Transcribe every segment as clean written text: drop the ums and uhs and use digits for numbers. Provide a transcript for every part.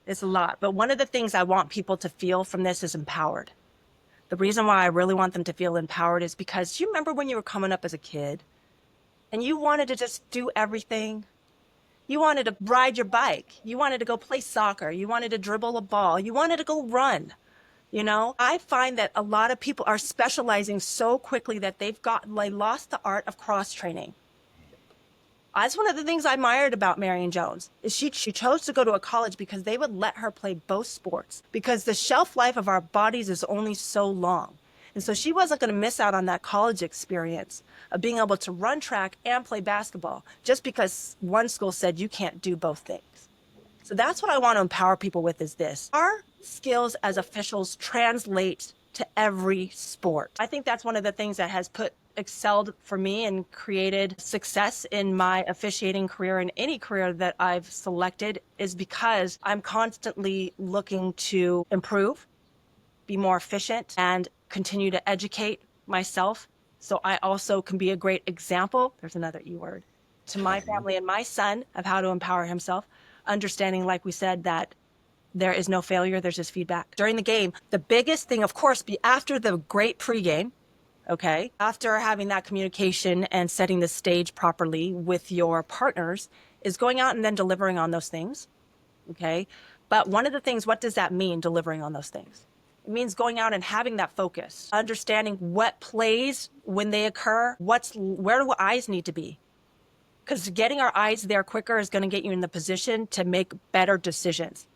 It's a lot. But one of the things I want people to feel from this is empowered. The reason why I really want them to feel empowered is because you remember when you were coming up as a kid and you wanted to just do everything? You wanted to ride your bike. You wanted to go play soccer. You wanted to dribble a ball. You wanted to go run. I find that a lot of people are specializing so quickly that they lost the art of cross training. That's one of the things I admired about Marion Jones is she chose to go to a college because they would let her play both sports because the shelf life of our bodies is only so long. And so she wasn't going to miss out on that college experience of being able to run track and play basketball just because one school said you can't do both things. So that's what I want to empower people with is this. Our skills as officials translate to every sport. I think that's one of the things that has excelled for me and created success in my officiating career and any career that I've selected is because I'm constantly looking to improve, be more efficient, and continue to educate myself. So I also can be a great example, there's another E word, to my family and my son of how to empower himself, understanding, like we said, that there is no failure, there's just feedback. During the game, the biggest thing, of course, be after the great pregame, okay, after having that communication and setting the stage properly with your partners, is going out and then delivering on those things, okay? But one of the things, what does that mean, delivering on those things? It means going out and having that focus, understanding what plays when they occur, where do eyes need to be? Because getting our eyes there quicker is going to get you in the position to make better decisions.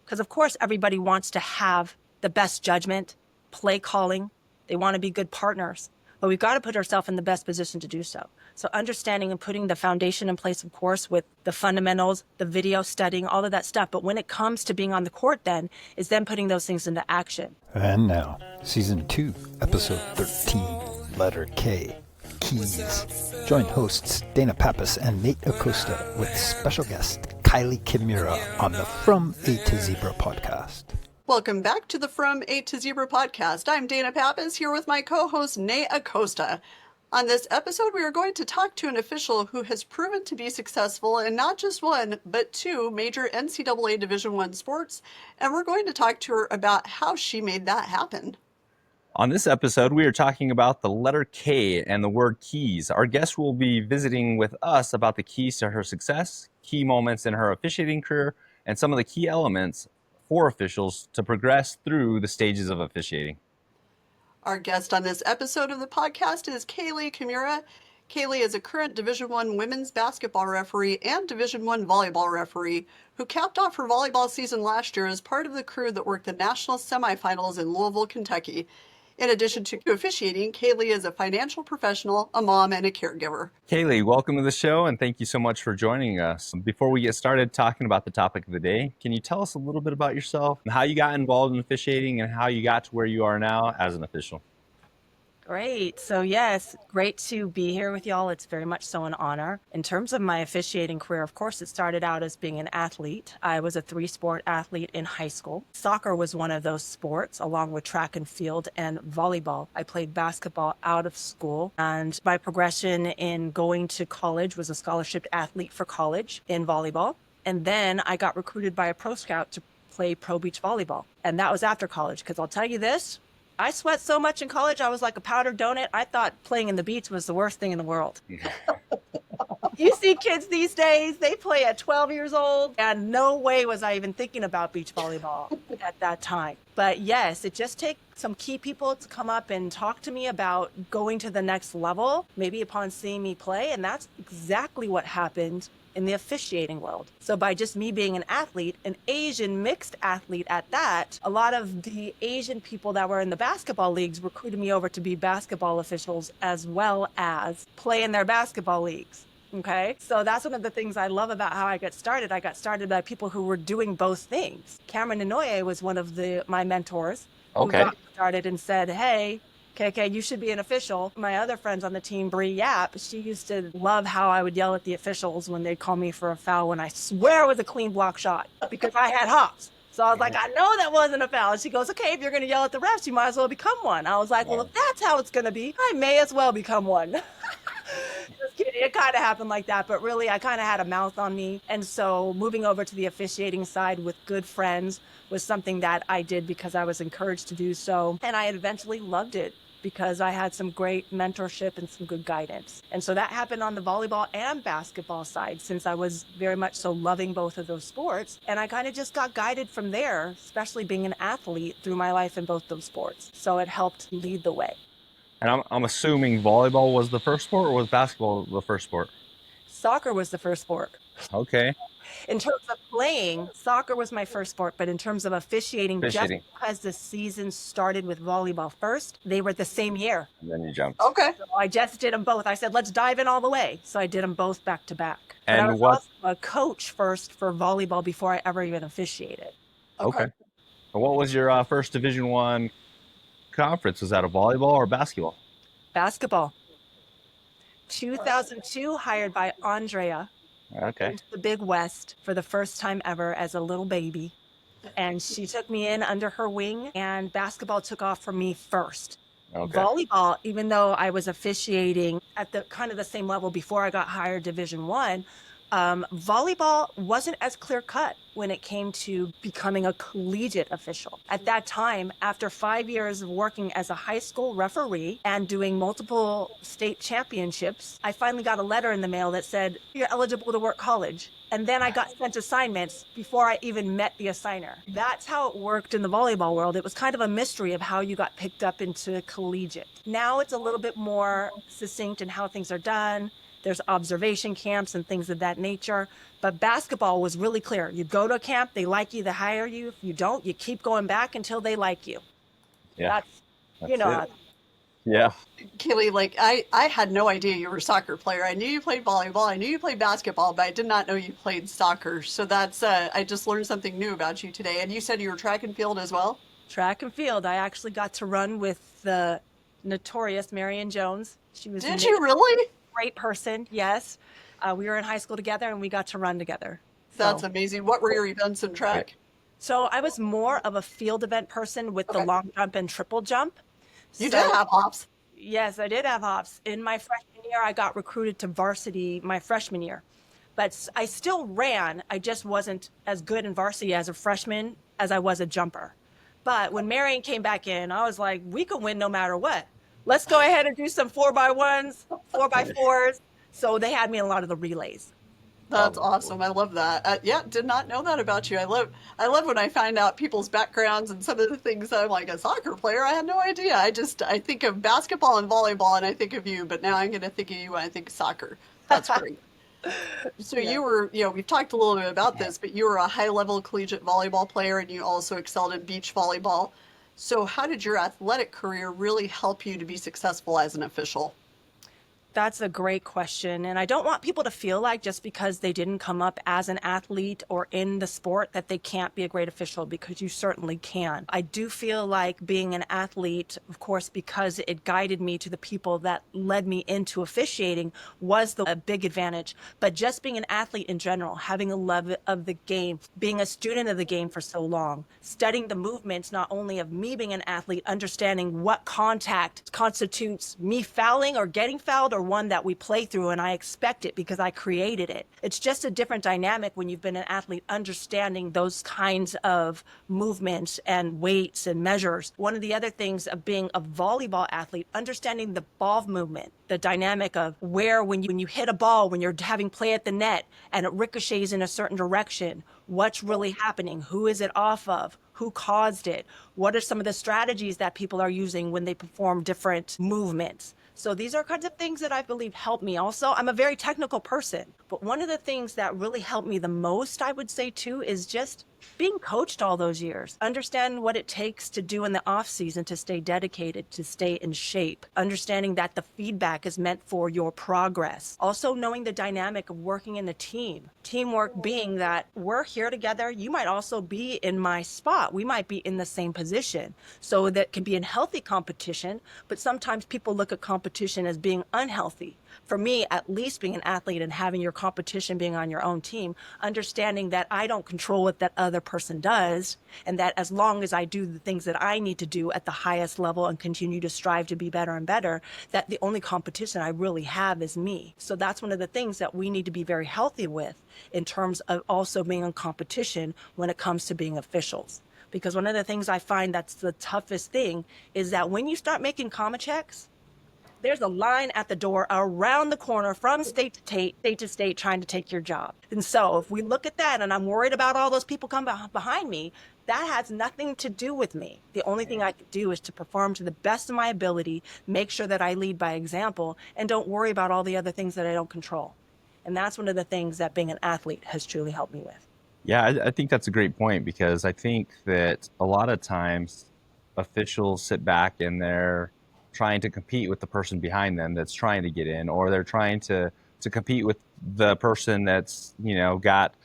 Because of course, everybody wants to have the best judgment, play calling. They want to be good partners, but we've got to put ourselves in the best position to do so. So understanding and putting the foundation in place, of course, with the fundamentals, the video studying, all of that stuff. But when it comes to being on the court then, is then putting those things into action. And now, Season 2, Episode 13, Letter K, Keys. Join hosts Dana Pappas and Nate Acosta with special guest Kaili Kimura on the From A to Zebra podcast. Welcome back to the From A to Zebra podcast. I'm Dana Pappas here with my co-host Nate Acosta. On this episode, we are going to talk to an official who has proven to be successful in not just one, but two major NCAA Division I sports, and we're going to talk to her about how she made that happen. On this episode, we are talking about the letter K and the word keys. Our guest will be visiting with us about the keys to her success, key moments in her officiating career, and some of the key elements for officials to progress through the stages of officiating. Our guest on this episode of the podcast is Kaili Kimura. Kaylee is a current Division I women's basketball referee and Division I volleyball referee who capped off her volleyball season last year as part of the crew that worked the national semifinals in Louisville, Kentucky. In addition to officiating, Kaylee is a financial professional, a mom, and a caregiver. Kaylee, welcome to the show, and thank you so much for joining us. Before we get started talking about the topic of the day, can you tell us a little bit about yourself and how you got involved in officiating and how you got to where you are now as an official? Great. So yes, great to be here with y'all. It's very much so an honor. In terms of my officiating career, of course, it started out as being an athlete. I was a 3-sport athlete in high school. Soccer was one of those sports, along with track and field and volleyball. I played basketball out of school, and my progression in going to college was a scholarship athlete for college in volleyball. And then I got recruited by a pro scout to play pro beach volleyball. And that was after college, because I'll tell you this, I sweat so much in college, I was like a powdered donut. I thought playing in the beach was the worst thing in the world. You see kids these days, they play at 12 years old, and no way was I even thinking about beach volleyball at that time. But yes, it just takes some key people to come up and talk to me about going to the next level, maybe upon seeing me play, and that's exactly what happened in the officiating world. So by just me being an athlete, an Asian mixed athlete at that, a lot of the Asian people that were in the basketball leagues recruited me over to be basketball officials as well as play in their basketball leagues. Okay, so that's one of the things I love about how I got started. I got started by people who were doing both things. Cameron Inouye was one of my mentors who got started and said, hey, KK, you should be an official. My other friends on the team, Bree Yap, she used to love how I would yell at the officials when they'd call me for a foul when I swear it was a clean block shot because I had hops. So I was like, I know that wasn't a foul. And she goes, okay, if you're going to yell at the refs, you might as well become one. I was like, well, if that's how it's going to be, I may as well become one. Just kidding. it kind of happened like that, but really I kind of had a mouth on me. And so moving over to the officiating side with good friends was something that I did because I was encouraged to do so. And I eventually loved it because I had some great mentorship and some good guidance. And so that happened on the volleyball and basketball side, since I was very much so loving both of those sports. And I kind of just got guided from there, especially being an athlete through my life in both those sports. So it helped lead the way. And I'm assuming volleyball was the first sport, or was basketball the first sport? Soccer was the first sport. Okay. In terms of playing, soccer was my first sport, but in terms of officiating, just because the season started with volleyball first, they were the same year. And then you jumped. Okay. So I just did them both. I said, let's dive in all the way. So I did them both back to back. And I was also a coach first for volleyball before I ever even officiated. Okay. And what was your first Division I conference? Was that a volleyball or basketball? Basketball. 2002, hired by Andrea. Okay. Into the Big West for the first time ever as a little baby. And she took me in under her wing, and basketball took off for me first. Okay. Volleyball, even though I was officiating at the kind of the same level before I got hired Division I, volleyball wasn't as clear cut when it came to becoming a collegiate official. At that time, after 5 years of working as a high school referee and doing multiple state championships, I finally got a letter in the mail that said, you're eligible to work college. And then I got sent assignments before I even met the assigner. That's how it worked in the volleyball world. It was kind of a mystery of how you got picked up into collegiate. Now it's a little bit more succinct in how things are done. There's observation camps and things of that nature. But basketball was really clear. You go to a camp, they like you, they hire you. If you don't, you keep going back until they like you. Yeah. That's you know. Yeah. Kaylee, like I had no idea you were a soccer player. I knew you played volleyball. I knew you played basketball, but I did not know you played soccer. So that's, I just learned something new about you today. And you said you were track and field as well? Track and field. I actually got to run with the notorious Marion Jones. She was Did you really? Great person, yes. We were in high school together and we got to run together. That's amazing. What were your events in track? So I was more of a field event person with the long jump and triple jump. You did have hops. Yes, I did have hops. In my freshman year, I got recruited to varsity my freshman year. But I still ran. I just wasn't as good in varsity as a freshman as I was a jumper. But when Marion came back in, I was like, we can win no matter what. Let's go ahead and do some 4x1s, 4x4s. So they had me in a lot of the relays. That's awesome. I love that. Yeah, did not know that about you. I love when I find out people's backgrounds and some of the things. I'm like, a soccer player? I had no idea. I think of basketball and volleyball and I think of you, but now I'm going to think of you when I think of soccer. That's great. So you were, we've talked a little bit about this, but you were a high-level collegiate volleyball player and you also excelled in beach volleyball. So how did your athletic career really help you to be successful as an official? That's a great question. And I don't want people to feel like just because they didn't come up as an athlete or in the sport that they can't be a great official, because you certainly can. I do feel like being an athlete, of course, because it guided me to the people that led me into officiating, was a big advantage. But just being an athlete in general, having a love of the game, being a student of the game for so long, studying the movements, not only of me being an athlete, understanding what contact constitutes me fouling or getting fouled, or one that we play through, and I expect it because I created it. It's just a different dynamic when you've been an athlete, understanding those kinds of movements and weights and measures. One of the other things of being a volleyball athlete, understanding the ball movement, the dynamic of where when you hit a ball, when you're having play at the net and it ricochets in a certain direction, what's really happening? Who is it off of? Who caused it? What are some of the strategies that people are using when they perform different movements? So these are kinds of things that I believe help me. Also, I'm a very technical person, but one of the things that really helped me the most, I would say too, is just being coached all those years. Understand what it takes to do in the off season to stay dedicated, to stay in shape. Understanding that the feedback is meant for your progress. Also knowing the dynamic of working in a team. Teamwork being that we're here together. You might also be in my spot. We might be in the same position. So that can be in healthy competition, but sometimes people look at competition as being unhealthy. For me, at least being an athlete and having your competition being on your own team, understanding that I don't control what that other other person does, and that as long as I do the things that I need to do at the highest level and continue to strive to be better and better, that the only competition I really have is me. So that's one of the things that we need to be very healthy with in terms of also being in competition when it comes to being officials. Because one of the things I find that's the toughest thing is that when you start making comma checks, there's a line at the door around the corner from state to state trying to take your job. And so if we look at that and I'm worried about all those people coming behind me, that has nothing to do with me. The only thing I can do is to perform to the best of my ability, make sure that I lead by example, and don't worry about all the other things that I don't control. And that's one of the things that being an athlete has truly helped me with. Yeah, I think that's a great point, because I think that a lot of times officials sit back and they're trying to compete with the person behind them that's trying to get in, or they're trying to compete with the person that's, got,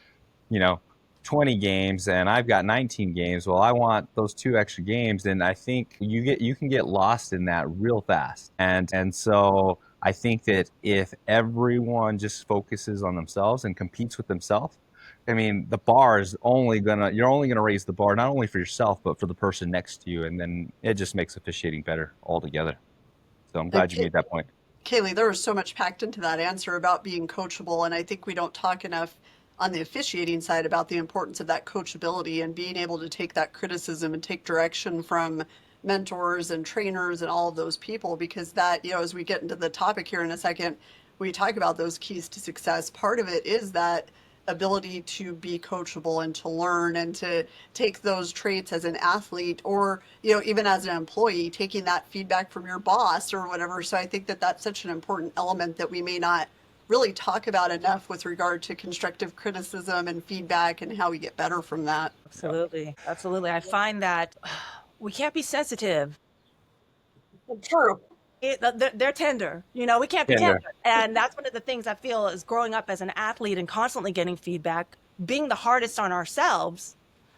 20 games and I've got 19 games. Well, I want those 2 extra games. And I think you can get lost in that real fast. And so I think that if everyone just focuses on themselves and competes with themselves, I mean, the bar is you're only gonna raise the bar, not only for yourself, but for the person next to you. And then it just makes officiating better altogether. So I'm glad you made that point. Kaylee, there was so much packed into that answer about being coachable, and I think we don't talk enough on the officiating side about the importance of that coachability and being able to take that criticism and take direction from mentors and trainers and all of those people, because that, as we get into the topic here in a second, we talk about those keys to success. Part of it is that ability to be coachable and to learn and to take those traits as an athlete, or even as an employee, taking that feedback from your boss or whatever. So I think that that's such an important element that we may not really talk about enough with regard to constructive criticism and feedback and how we get better from that. Absolutely. I find that we can't be sensitive. True. They're tender. We can't be tender. And that's one of the things I feel is growing up as an athlete and constantly getting feedback, being the hardest on ourselves.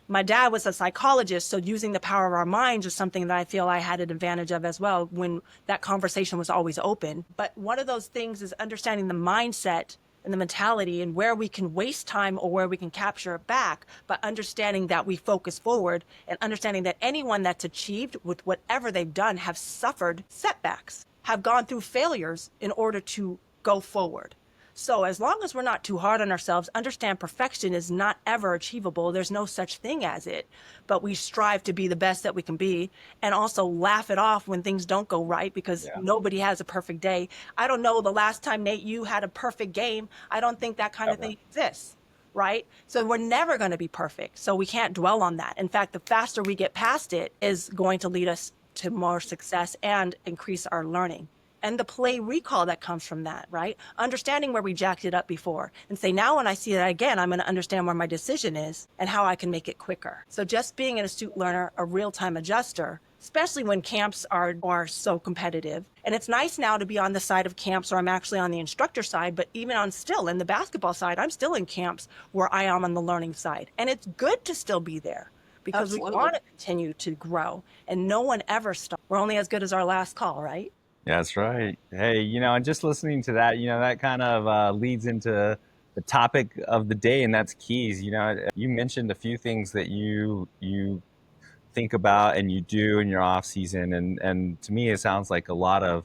My dad was a psychologist, so using the power of our minds is something that I feel I had an advantage of as well when that conversation was always open. But one of those things is understanding the mindset and the mentality and where we can waste time or where we can capture it back, but understanding that we focus forward and understanding that anyone that's achieved with whatever they've done have suffered setbacks, have gone through failures in order to go forward. So as long as we're not too hard on ourselves, understand perfection is not ever achievable. There's no such thing as it, but we strive to be the best that we can be and also laugh it off when things don't go right, because nobody has a perfect day. I don't know the last time, Nate, you had a perfect game. I don't think that kind of thing exists, right? So we're never going to be perfect. So we can't dwell on that. In fact, the faster we get past it is going to lead us to more success and increase our learning. And the play recall that comes from that, right? Understanding where we jacked it up before and say, now when I see that again, I'm going to understand where my decision is and how I can make it quicker. So just being an astute learner, a real-time adjuster, especially when camps are so competitive. And it's nice now to be on the side of camps, or I'm actually on the instructor side, but even in the basketball side, I'm still in camps where I am on the learning side. And it's good to still be there because we want to continue to grow and no one ever stops. We're only as good as our last call, right? That's right. Hey, and just listening to that, that kind of leads into the topic of the day, and that's keys. You mentioned a few things that you think about and you do in your off season, and to me, it sounds like a lot of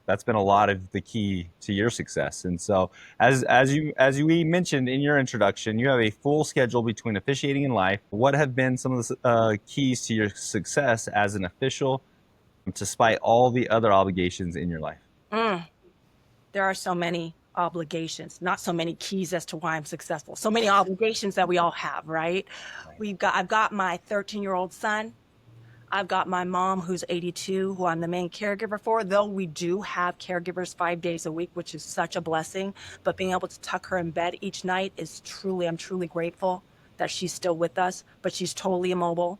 that's been a lot of the key to your success. And so, as we mentioned in your introduction, you have a full schedule between officiating and life. What have been some of the keys to your success as an official, despite all the other obligations in your life? There are so many obligations, not so many keys as to why I'm successful. So many obligations that we all have, right? I've got my 13-year-old son. I've got my mom who's 82, who I'm the main caregiver for, though we do have caregivers 5 days a week, which is such a blessing. But being able to tuck her in bed each night I'm truly grateful that she's still with us, but she's totally immobile.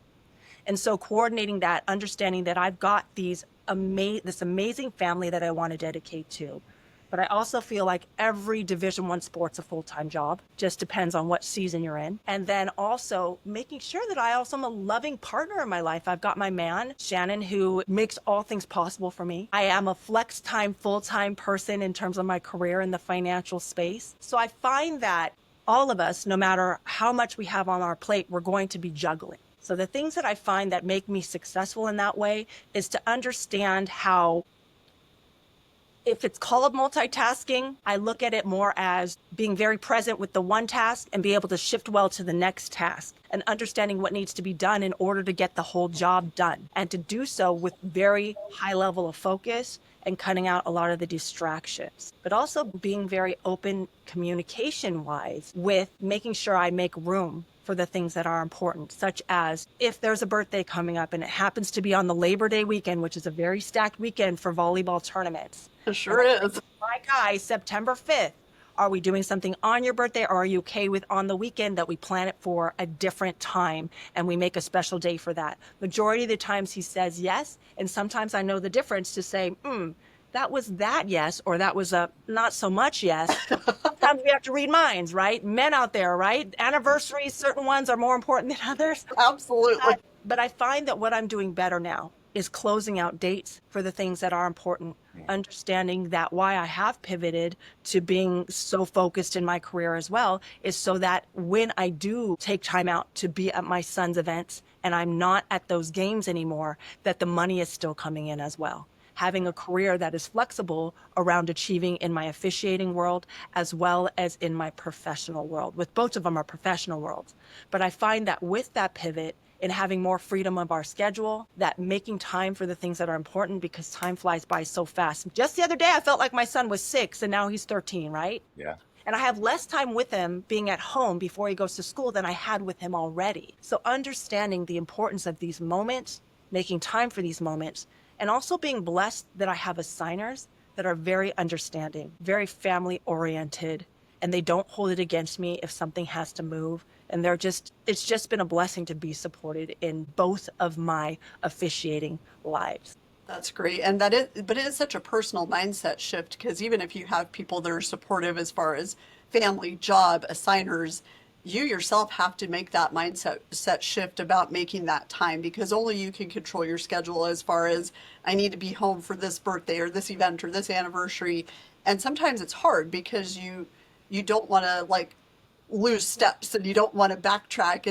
And so coordinating that, understanding that I've got this amazing family that I want to dedicate to. But I also feel like every Division I sport's a full-time job. Just depends on what season you're in. And then also making sure that I also am a loving partner in my life. I've got my man, Shannon, who makes all things possible for me. I am a flex-time, full-time person in terms of my career in the financial space. So I find that all of us, no matter how much we have on our plate, we're going to be juggling. So the things that I find that make me successful in that way is to understand how, if it's called multitasking, I look at it more as being very present with the one task and be able to shift well to the next task and understanding what needs to be done in order to get the whole job done, and to do so with very high level of focus and cutting out a lot of the distractions, but also being very open communication wise with making sure I make room for the things that are important, such as if there's a birthday coming up and it happens to be on the Labor Day weekend, which is a very stacked weekend for volleyball tournaments. It sure is. My guy, September 5th, are we doing something on your birthday, or are you okay with on the weekend that we plan it for a different time and we make a special day for that? Majority of the times he says yes, and sometimes I know the difference to say, that was that yes, or that was a not so much yes. Sometimes we have to read minds, right? Men out there, right? Anniversaries, certain ones are more important than others. Absolutely. But I find that what I'm doing better now is closing out dates for the things that are important, understanding that why I have pivoted to being so focused in my career as well is so that when I do take time out to be at my son's events and I'm not at those games anymore, that the money is still coming in as well. Having a career that is flexible around achieving in my officiating world as well as in my professional world. With both of them are professional worlds. But I find that with that pivot, in having more freedom of our schedule, that making time for the things that are important, because time flies by so fast. Just the other day, I felt like my son was 6 and now he's 13, right? Yeah. And I have less time with him being at home before he goes to school than I had with him already. So understanding the importance of these moments, making time for these moments, and also being blessed that I have assigners that are very understanding, very family oriented, and they don't hold it against me if something has to move. And it's just been a blessing to be supported in both of my officiating lives. That's great. But it is such a personal mindset shift, because even if you have people that are supportive as far as family, job, assigners, you yourself have to make that mindset shift about making that time, because only you can control your schedule as far as I need to be home for this birthday or this event or this anniversary. And sometimes it's hard because you don't want to lose steps and you don't want to backtrack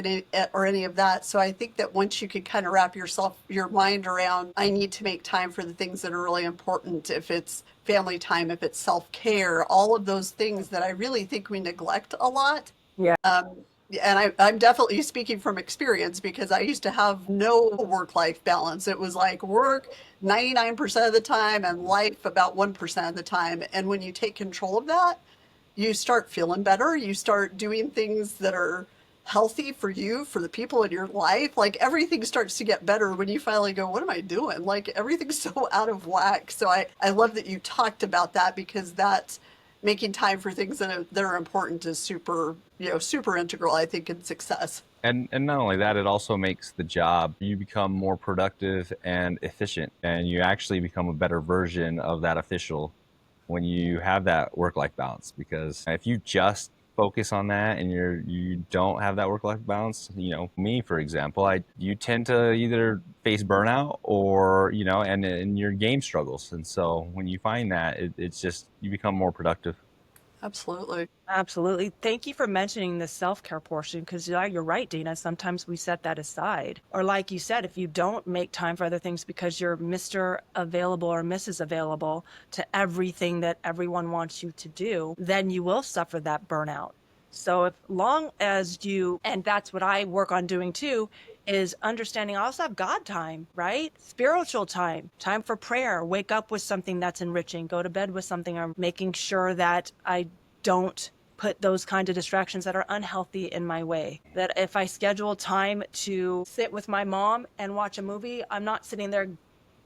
or any of that. So I think that once you can kind of wrap your mind around, I need to make time for the things that are really important, if it's family time, if it's self-care, all of those things that I really think we neglect a lot. Yeah. And I'm definitely speaking from experience, because I used to have no work-life balance. It was like work 99% of the time and life about 1% of the time. And when you take control of that, you start feeling better. You start doing things that are healthy for you, for the people in your life. Like everything starts to get better when you finally go, what am I doing? Like everything's so out of whack. So I love that you talked about that, because that's making time for things that are important is super integral, I think, in success. And not only that, it also makes the job, you become more productive and efficient, and you actually become a better version of that official when you have that work-life balance. Because if you just focus on that and you don't have that work-life balance, me, for example, you tend to either face burnout or, and your game struggles. And so when you find that, it's just, you become more productive. Absolutely. Absolutely. Thank you for mentioning the self-care portion, because you're right, Dina. Sometimes we set that aside. Or like you said, if you don't make time for other things because you're Mr. Available or Mrs. Available to everything that everyone wants you to do, then you will suffer that burnout. So as long as and that's what I work on doing too, is understanding I also have God time, right? Spiritual time for prayer, wake up with something that's enriching, go to bed with something. I'm making sure that I don't put those kinds of distractions that are unhealthy in my way. That if I schedule time to sit with my mom and watch a movie, I'm not sitting there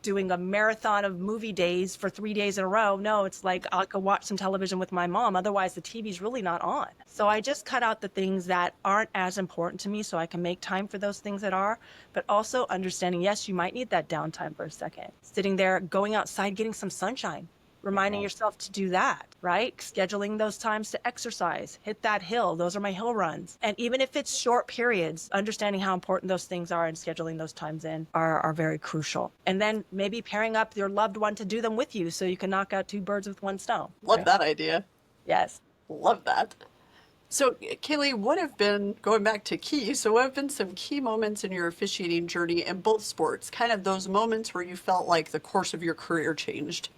doing a marathon of movie days for 3 days in a row. No, it's like I could watch some television with my mom. Otherwise, the TV's really not on. So I just cut out the things that aren't as important to me so I can make time for those things that are, but also understanding, yes, you might need that downtime for a second. Sitting there, going outside, getting some sunshine, reminding yourself to do that, right? Scheduling those times to exercise, hit that hill. Those are my hill runs. And even if it's short periods, understanding how important those things are and scheduling those times in are very crucial. And then maybe pairing up your loved one to do them with you so you can knock out 2 birds with 1 stone. Love that idea. Yes. Love that. So, Kaylee, what have been, going back to key, so what have been some key moments in your officiating journey in both sports? Kind of those moments where you felt like the course of your career changed.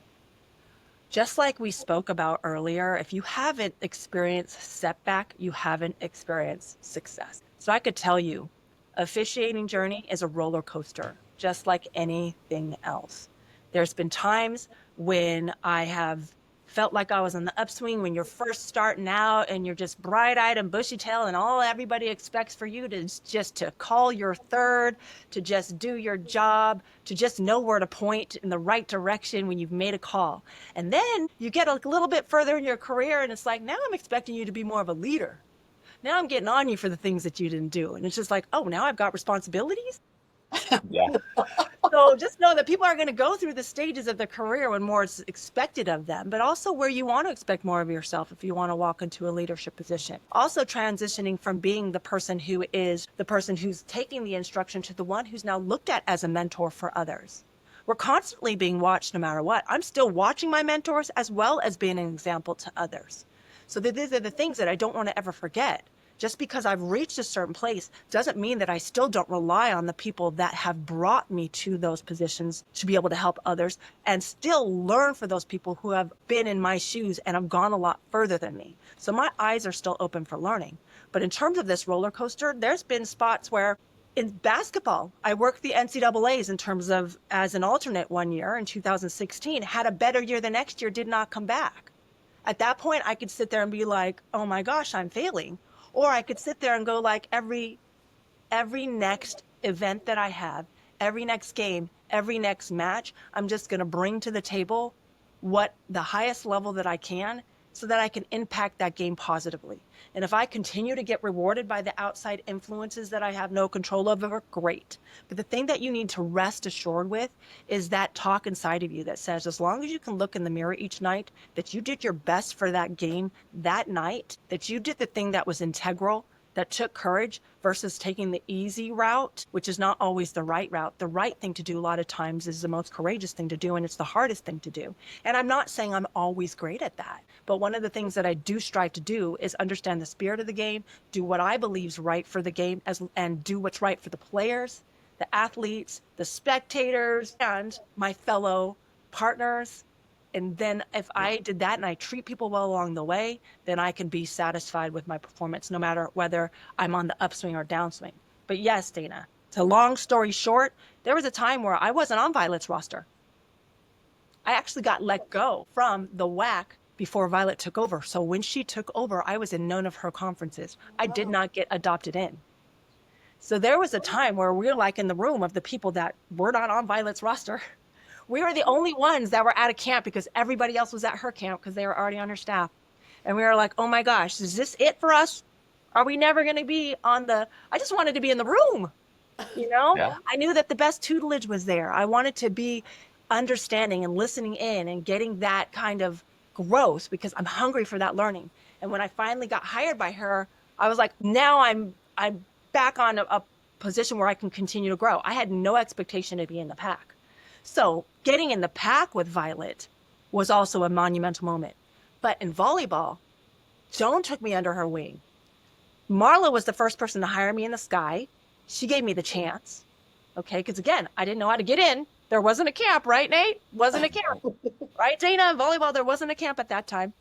Just like we spoke about earlier, if you haven't experienced setback, you haven't experienced success. So I could tell you, officiating journey is a roller coaster, just like anything else. There's been times when I have felt like I was on the upswing when you're first starting out and you're just bright-eyed and bushy-tailed and all everybody expects for you to just to call your third, to just do your job, to just know where to point in the right direction when you've made a call. And then you get a little bit further in your career and it's like, now I'm expecting you to be more of a leader. Now I'm getting on you for the things that you didn't do. And it's just like, oh, now I've got responsibilities. Yeah. So just know that people are going to go through the stages of their career when more is expected of them, but also where you want to expect more of yourself if you want to walk into a leadership position. Also transitioning from being the person who is the person who's taking the instruction to the one who's now looked at as a mentor for others. We're constantly being watched no matter what. I'm still watching my mentors as well as being an example to others. So these are the things that I don't want to ever forget. Just because I've reached a certain place doesn't mean that I still don't rely on the people that have brought me to those positions to be able to help others and still learn from those people who have been in my shoes and have gone a lot further than me. So my eyes are still open for learning. But in terms of this roller coaster, there's been spots where in basketball, I worked the NCAAs in terms of as an alternate one year in 2016, had a better year the next year, did not come back. At that point, I could sit there and be like, oh my gosh, I'm failing. Or I could sit there and go like every next event that I have, every next game, every next match, I'm just going to bring to the table what the highest level that I can so that I can impact that game positively. And if I continue to get rewarded by the outside influences that I have no control over, great. But the thing that you need to rest assured with is that talk inside of you that says, as long as you can look in the mirror each night, that you did your best for that game that night, that you did the thing that was integral, that took courage versus taking the easy route, which is not always the right route. The right thing to do a lot of times is the most courageous thing to do, and it's the hardest thing to do. And I'm not saying I'm always great at that, but one of the things that I do strive to do is understand the spirit of the game, do what I believe is right for the game, and do what's right for the players, the athletes, the spectators, and my fellow partners. And then if I did that and I treat people well along the way, then I can be satisfied with my performance, no matter whether I'm on the upswing or downswing. But yes, Dana, to long story short, there was a time where I wasn't on Violet's roster. I actually got let go from the WAC before Violet took over. So when she took over, I was in none of her conferences. I did not get adopted in. So there was a time where we were like in the room of the people that were not on Violet's roster. We were the only ones that were at a camp because everybody else was at her camp because they were already on her staff. And we were like, oh my gosh, is this it for us? Are we never going to be on the, I just wanted to be in the room. You know, Yeah. I knew that the best tutelage was there. I wanted to be understanding and listening in and getting that kind of growth because I'm hungry for that learning. And when I finally got hired by her, I was like, now I'm back on a position where I can continue to grow. I had no expectation to be in the pack. So getting in the pack with Violet was also a monumental moment. But in volleyball, Joan took me under her wing. Marla was the first person to hire me in the Sky. She gave me the chance. Okay, because again, I didn't know how to get in. There wasn't a camp, right, Nate? Wasn't a camp. Right, Dana? In volleyball, there wasn't a camp at that time.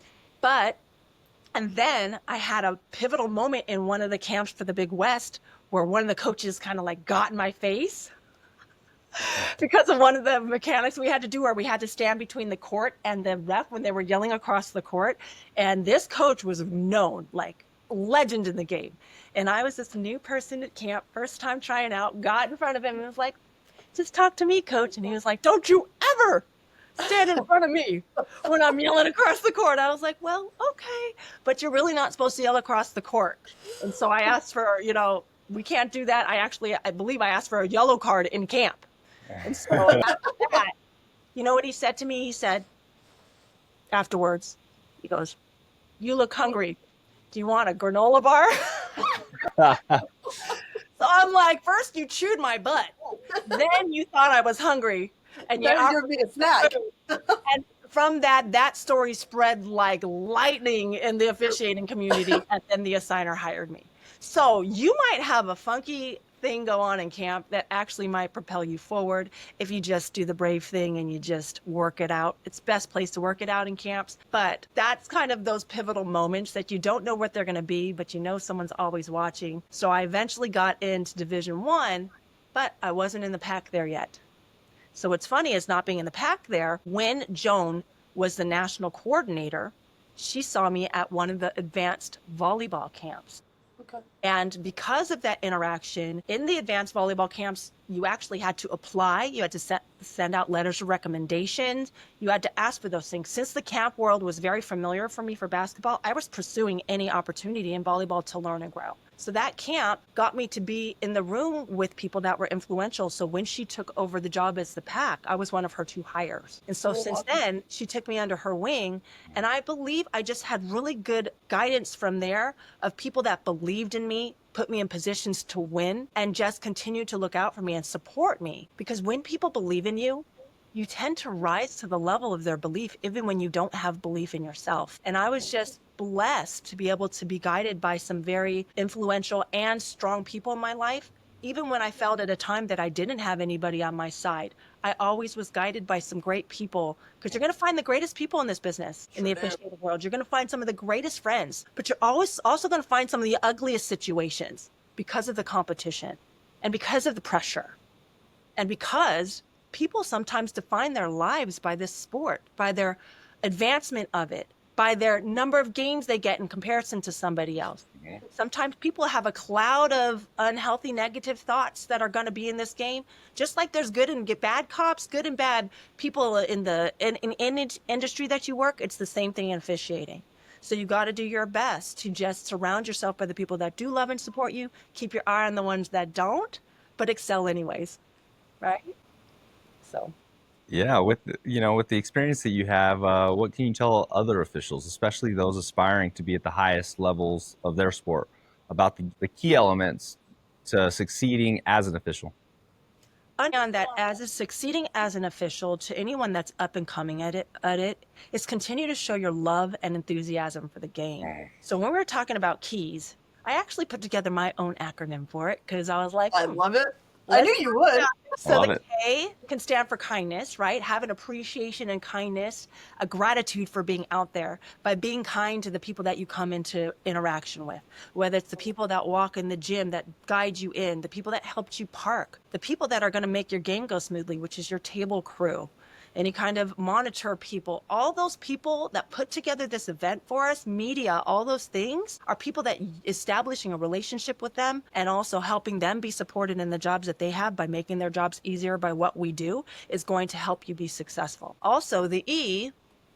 And then I had a pivotal moment in one of the camps for the Big West where one of the coaches kind of like got in my face because of one of the mechanics we had to do where we had to stand between the court and the ref when they were yelling across the court. And this coach was known, like legend in the game. And I was this new person at camp, first time trying out, got in front of him and was like, just talk to me, coach. And he was like, don't you ever stand in front of me when I'm yelling across the court. I was like, well, okay, but you're really not supposed to yell across the court. And so I asked for, we can't do that. I believe I asked for a yellow card in camp. And so after that, you know what he said to me? He said, afterwards, he goes, you look hungry. Do you want a granola bar? So I'm like, first you chewed my butt. Then you thought I was hungry. And Now you're giving me a snack. And from that story spread like lightning in the officiating community, and then the assigner hired me. So you might have a funky thing go on in camp that actually might propel you forward if you just do the brave thing and you just work it out. It's best place to work it out in camps, but that's kind of those pivotal moments that you don't know what they're going to be, but you know someone's always watching. So I eventually got into Division I, but I wasn't in the pack there yet. So what's funny is not being in the pack there, when Joan was the national coordinator, she saw me at one of the advanced volleyball camps. Okay. And because of that interaction in the advanced volleyball camps, you actually had to apply. You had to send out letters of recommendations. You had to ask for those things. Since the camp world was very familiar for me for basketball, I was pursuing any opportunity in volleyball to learn and grow. So that camp got me to be in the room with people that were influential. So when she took over the job as the pack, I was one of her 2 hires. And so since then, she took me under her wing. And I believe I just had really good guidance from there of people that believed in me, put me in positions to win, and just continued to look out for me and support me. Because when people believe in you, you tend to rise to the level of their belief, even when you don't have belief in yourself. And I was just blessed to be able to be guided by some very influential and strong people in my life. Even when I felt at a time that I didn't have anybody on my side, I always was guided by some great people, because you're going to find the greatest people in this business, in the officiating world. You're going to find some of the greatest friends, but you're always also going to find some of the ugliest situations because of the competition and because of the pressure and because people sometimes define their lives by this sport, by their advancement of it, by their number of games they get in comparison to somebody else. Sometimes people have a cloud of unhealthy, negative thoughts that are going to be in this game. Just like there's good and bad cops, good and bad people in the industry that you work, it's the same thing in officiating. So you got to do your best to just surround yourself by the people that do love and support you. Keep your eye on the ones that don't, but excel anyways, right? So. Yeah, with the experience that you have, what can you tell other officials, especially those aspiring to be at the highest levels of their sport, about the key elements to succeeding as an official? On that, as succeeding as an official, to anyone that's up and coming at it is continue to show your love and enthusiasm for the game. So when we were talking about keys, I actually put together my own acronym for it, because I was like, I love it. I knew you would. So Love the it. K can stand for kindness, right? Have an appreciation and kindness, a gratitude for being out there, by being kind to the people that you come into interaction with, whether it's the people that walk in the gym, that guide you in, the people that helped you park, the people that are going to make your game go smoothly, which is your table crew, any kind of monitor people. All those people that put together this event for us, media, all those things, are people that establishing a relationship with them and also helping them be supported in the jobs that they have by making their jobs easier by what we do is going to help you be successful. Also, the E,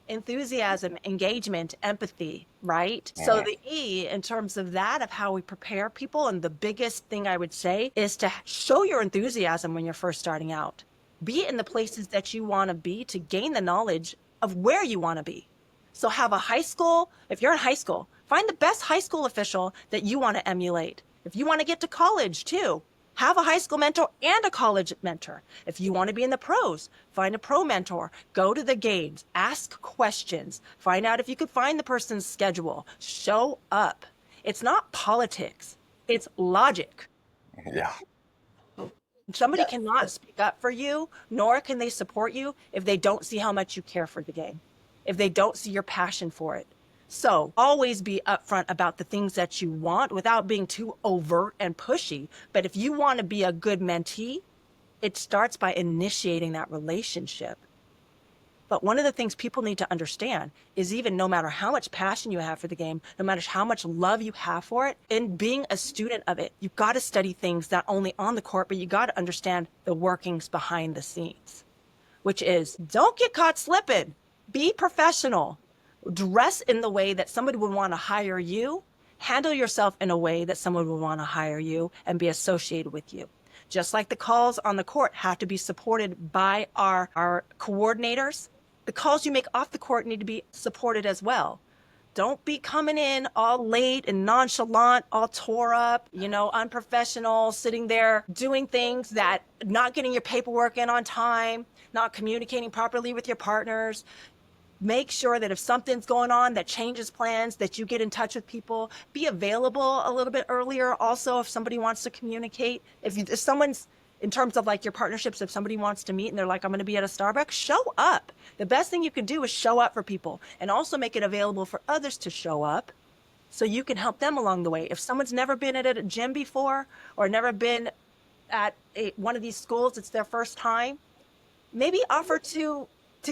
enthusiasm, engagement, empathy, right? So the E, in terms of that, of how we prepare people, and the biggest thing I would say is to show your enthusiasm when you're first starting out. Be in the places that you want to be to gain the knowledge of where you want to be. So have a high school, if you're in high school, find the best high school official that you want to emulate. If you want to get to college too, have a high school mentor and a college mentor. If you want to be in the pros, find a pro mentor, go to the games, ask questions, find out if you could find the person's schedule, show up. It's not politics, it's logic. Yeah. Somebody cannot speak up for you, nor can they support you if they don't see how much you care for the game, if they don't see your passion for it. So always be upfront about the things that you want without being too overt and pushy. But if you want to be a good mentee, it starts by initiating that relationship. But one of the things people need to understand is, even no matter how much passion you have for the game, no matter how much love you have for it, in being a student of it, you've got to study things not only on the court, but you got to understand the workings behind the scenes, which is, don't get caught slipping. Be professional. Dress in the way that somebody would want to hire you. Handle yourself in a way that someone would want to hire you and be associated with you. Just like the calls on the court have to be supported by our coordinators, the calls you make off the court need to be supported as well. Don't be coming in all late and nonchalant, all tore up, unprofessional, sitting there doing things that, not getting your paperwork in on time, not communicating properly with your partners. Make sure that if something's going on that changes plans, that you get in touch with people. Be available a little bit earlier. Also, if somebody wants to communicate, if someone's, in terms of like your partnerships, if somebody wants to meet and they're like, I'm going to be at a Starbucks, show up. The best thing you can do is show up for people, and also make it available for others to show up so you can help them along the way. If someone's never been at a gym before or never been at one of these schools, it's their first time, maybe offer to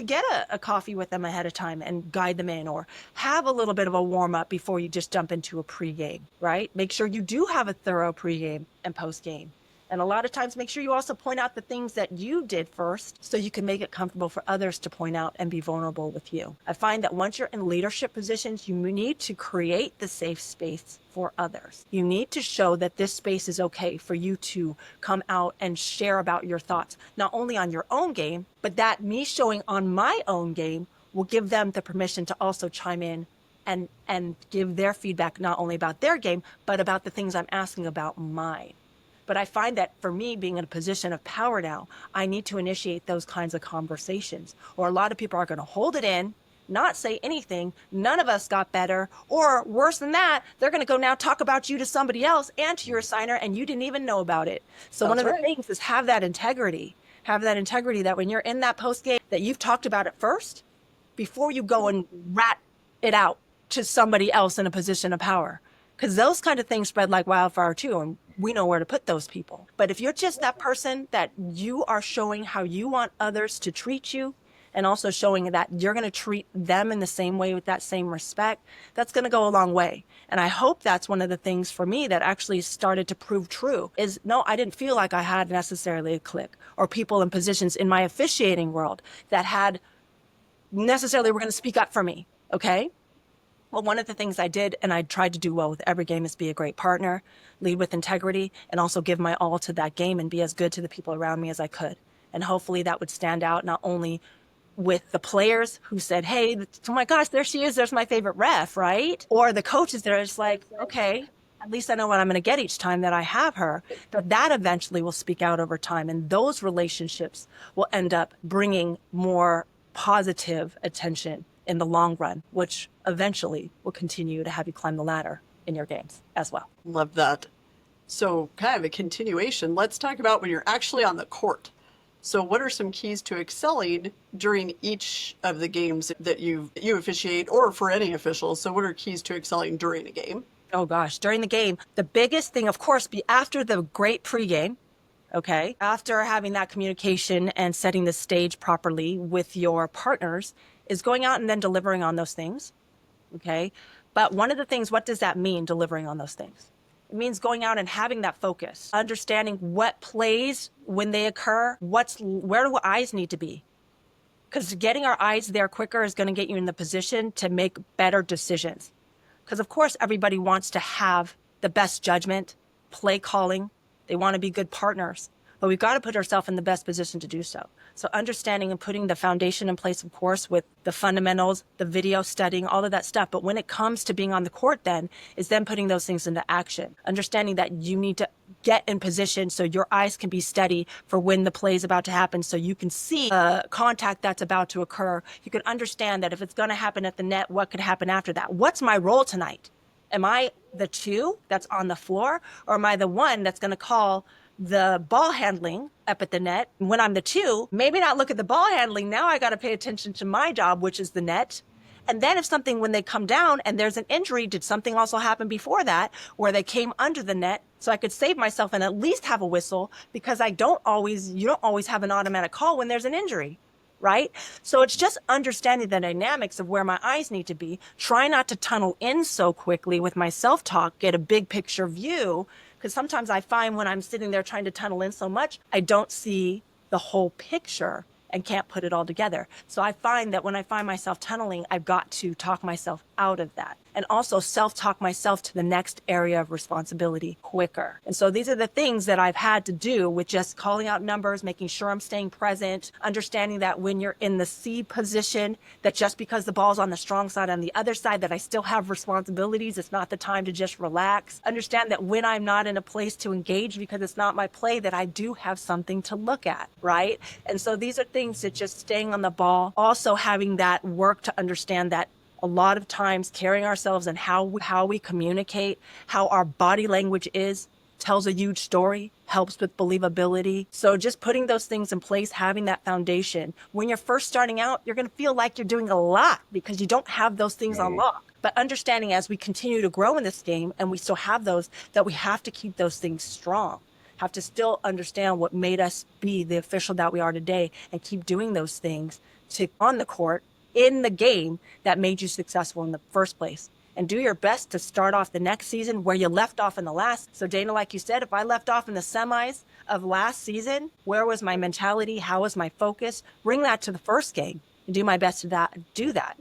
get a coffee with them ahead of time and guide them in, or have a little bit of a warm up before you just jump into a pregame, right? Make sure you do have a thorough pregame and postgame. And a lot of times, make sure you also point out the things that you did first so you can make it comfortable for others to point out and be vulnerable with you. I find that once you're in leadership positions, you need to create the safe space for others. You need to show that this space is okay for you to come out and share about your thoughts, not only on your own game, but that me showing on my own game will give them the permission to also chime in and give their feedback, not only about their game, but about the things I'm asking about mine. But I find that for me, being in a position of power now, I need to initiate those kinds of conversations, or a lot of people are going to hold it in, not say anything. None of us got better, or worse than that, they're going to go now talk about you to somebody else and to your assigner, and you didn't even know about it. So That's one of the right. things is have that integrity that when you're in that post game, that you've talked about it first before you go and rat it out to somebody else in a position of power. Because those kind of things spread like wildfire too, and we know where to put those people. But if you're just that person that you are showing how you want others to treat you, and also showing that you're going to treat them in the same way with that same respect, that's going to go a long way. And I hope that's one of the things for me that actually started to prove true is, no, I didn't feel like I had necessarily a clique or people in positions in my officiating world that had necessarily were going to speak up for me. Okay. Well, one of the things I did, and I tried to do well with every game, is be a great partner, lead with integrity, and also give my all to that game and be as good to the people around me as I could. And hopefully that would stand out not only with the players who said, hey, oh my gosh, there she is, there's my favorite ref, right? Or the coaches that are just like, okay, at least I know what I'm going to get each time that I have her. But that eventually will speak out over time, and those relationships will end up bringing more positive attention in the long run, which eventually will continue to have you climb the ladder in your games as well. Love that. So kind of a continuation. Let's talk about when you're actually on the court. So what are some keys to excelling during each of the games that you officiate, or for any officials? So what are keys to excelling during a game? Oh gosh, during the game, the biggest thing, of course, be after the great pregame. Okay. After having that communication and setting the stage properly with your partners, is going out and then delivering on those things. Okay. But one of the things, what does that mean, delivering on those things? It means going out and having that focus, understanding what plays when they occur, where do eyes need to be? Because getting our eyes there quicker is going to get you in the position to make better decisions. Because of course, everybody wants to have the best judgment, play calling. They want to be good partners, but we've got to put ourselves in the best position to do so. So understanding and putting the foundation in place, of course, with the fundamentals, the video studying, all of that stuff. But when it comes to being on the court then, is then putting those things into action. Understanding that you need to get in position so your eyes can be steady for when the play is about to happen, so you can see contact that's about to occur. You can understand that if it's going to happen at the net, what could happen after that? What's my role tonight? Am I the two that's on the floor, or am I the one that's going to call the ball handling up at the net? When I'm the two, maybe not look at the ball handling. Now I got to pay attention to my job, which is the net. And then if something, when they come down and there's an injury, did something also happen before that where they came under the net? So I could save myself and at least have a whistle, because you don't always have an automatic call when there's an injury. Right? So it's just understanding the dynamics of where my eyes need to be. Try not to tunnel in so quickly with my self-talk, get a big picture view, because sometimes I find when I'm sitting there trying to tunnel in so much, I don't see the whole picture and can't put it all together. So I find that when I find myself tunneling, I've got to talk myself out of that and also self-talk myself to the next area of responsibility quicker. And so these are the things that I've had to do with just calling out numbers, making sure I'm staying present, understanding that when you're in the C position, that just because the ball's on the strong side, on the other side, that I still have responsibilities. It's not the time to just relax. Understand that when I'm not in a place to engage because it's not my play, that I do have something to look at, right? And so these are things that just staying on the ball, also having that work to understand that a lot of times carrying ourselves and how we communicate, how our body language is, tells a huge story, helps with believability. So just putting those things in place, having that foundation. When you're first starting out, you're going to feel like you're doing a lot because you don't have those things on lock. But understanding as we continue to grow in this game and we still have those, that we have to keep those things strong, have to still understand what made us be the official that we are today and keep doing those things to on the court, in the game that made you successful in the first place. And do your best to start off the next season where you left off in the last. So Dana, like you said, if I left off in the semis of last season, where was my mentality? How was my focus? Bring that to the first game and do my best to do that.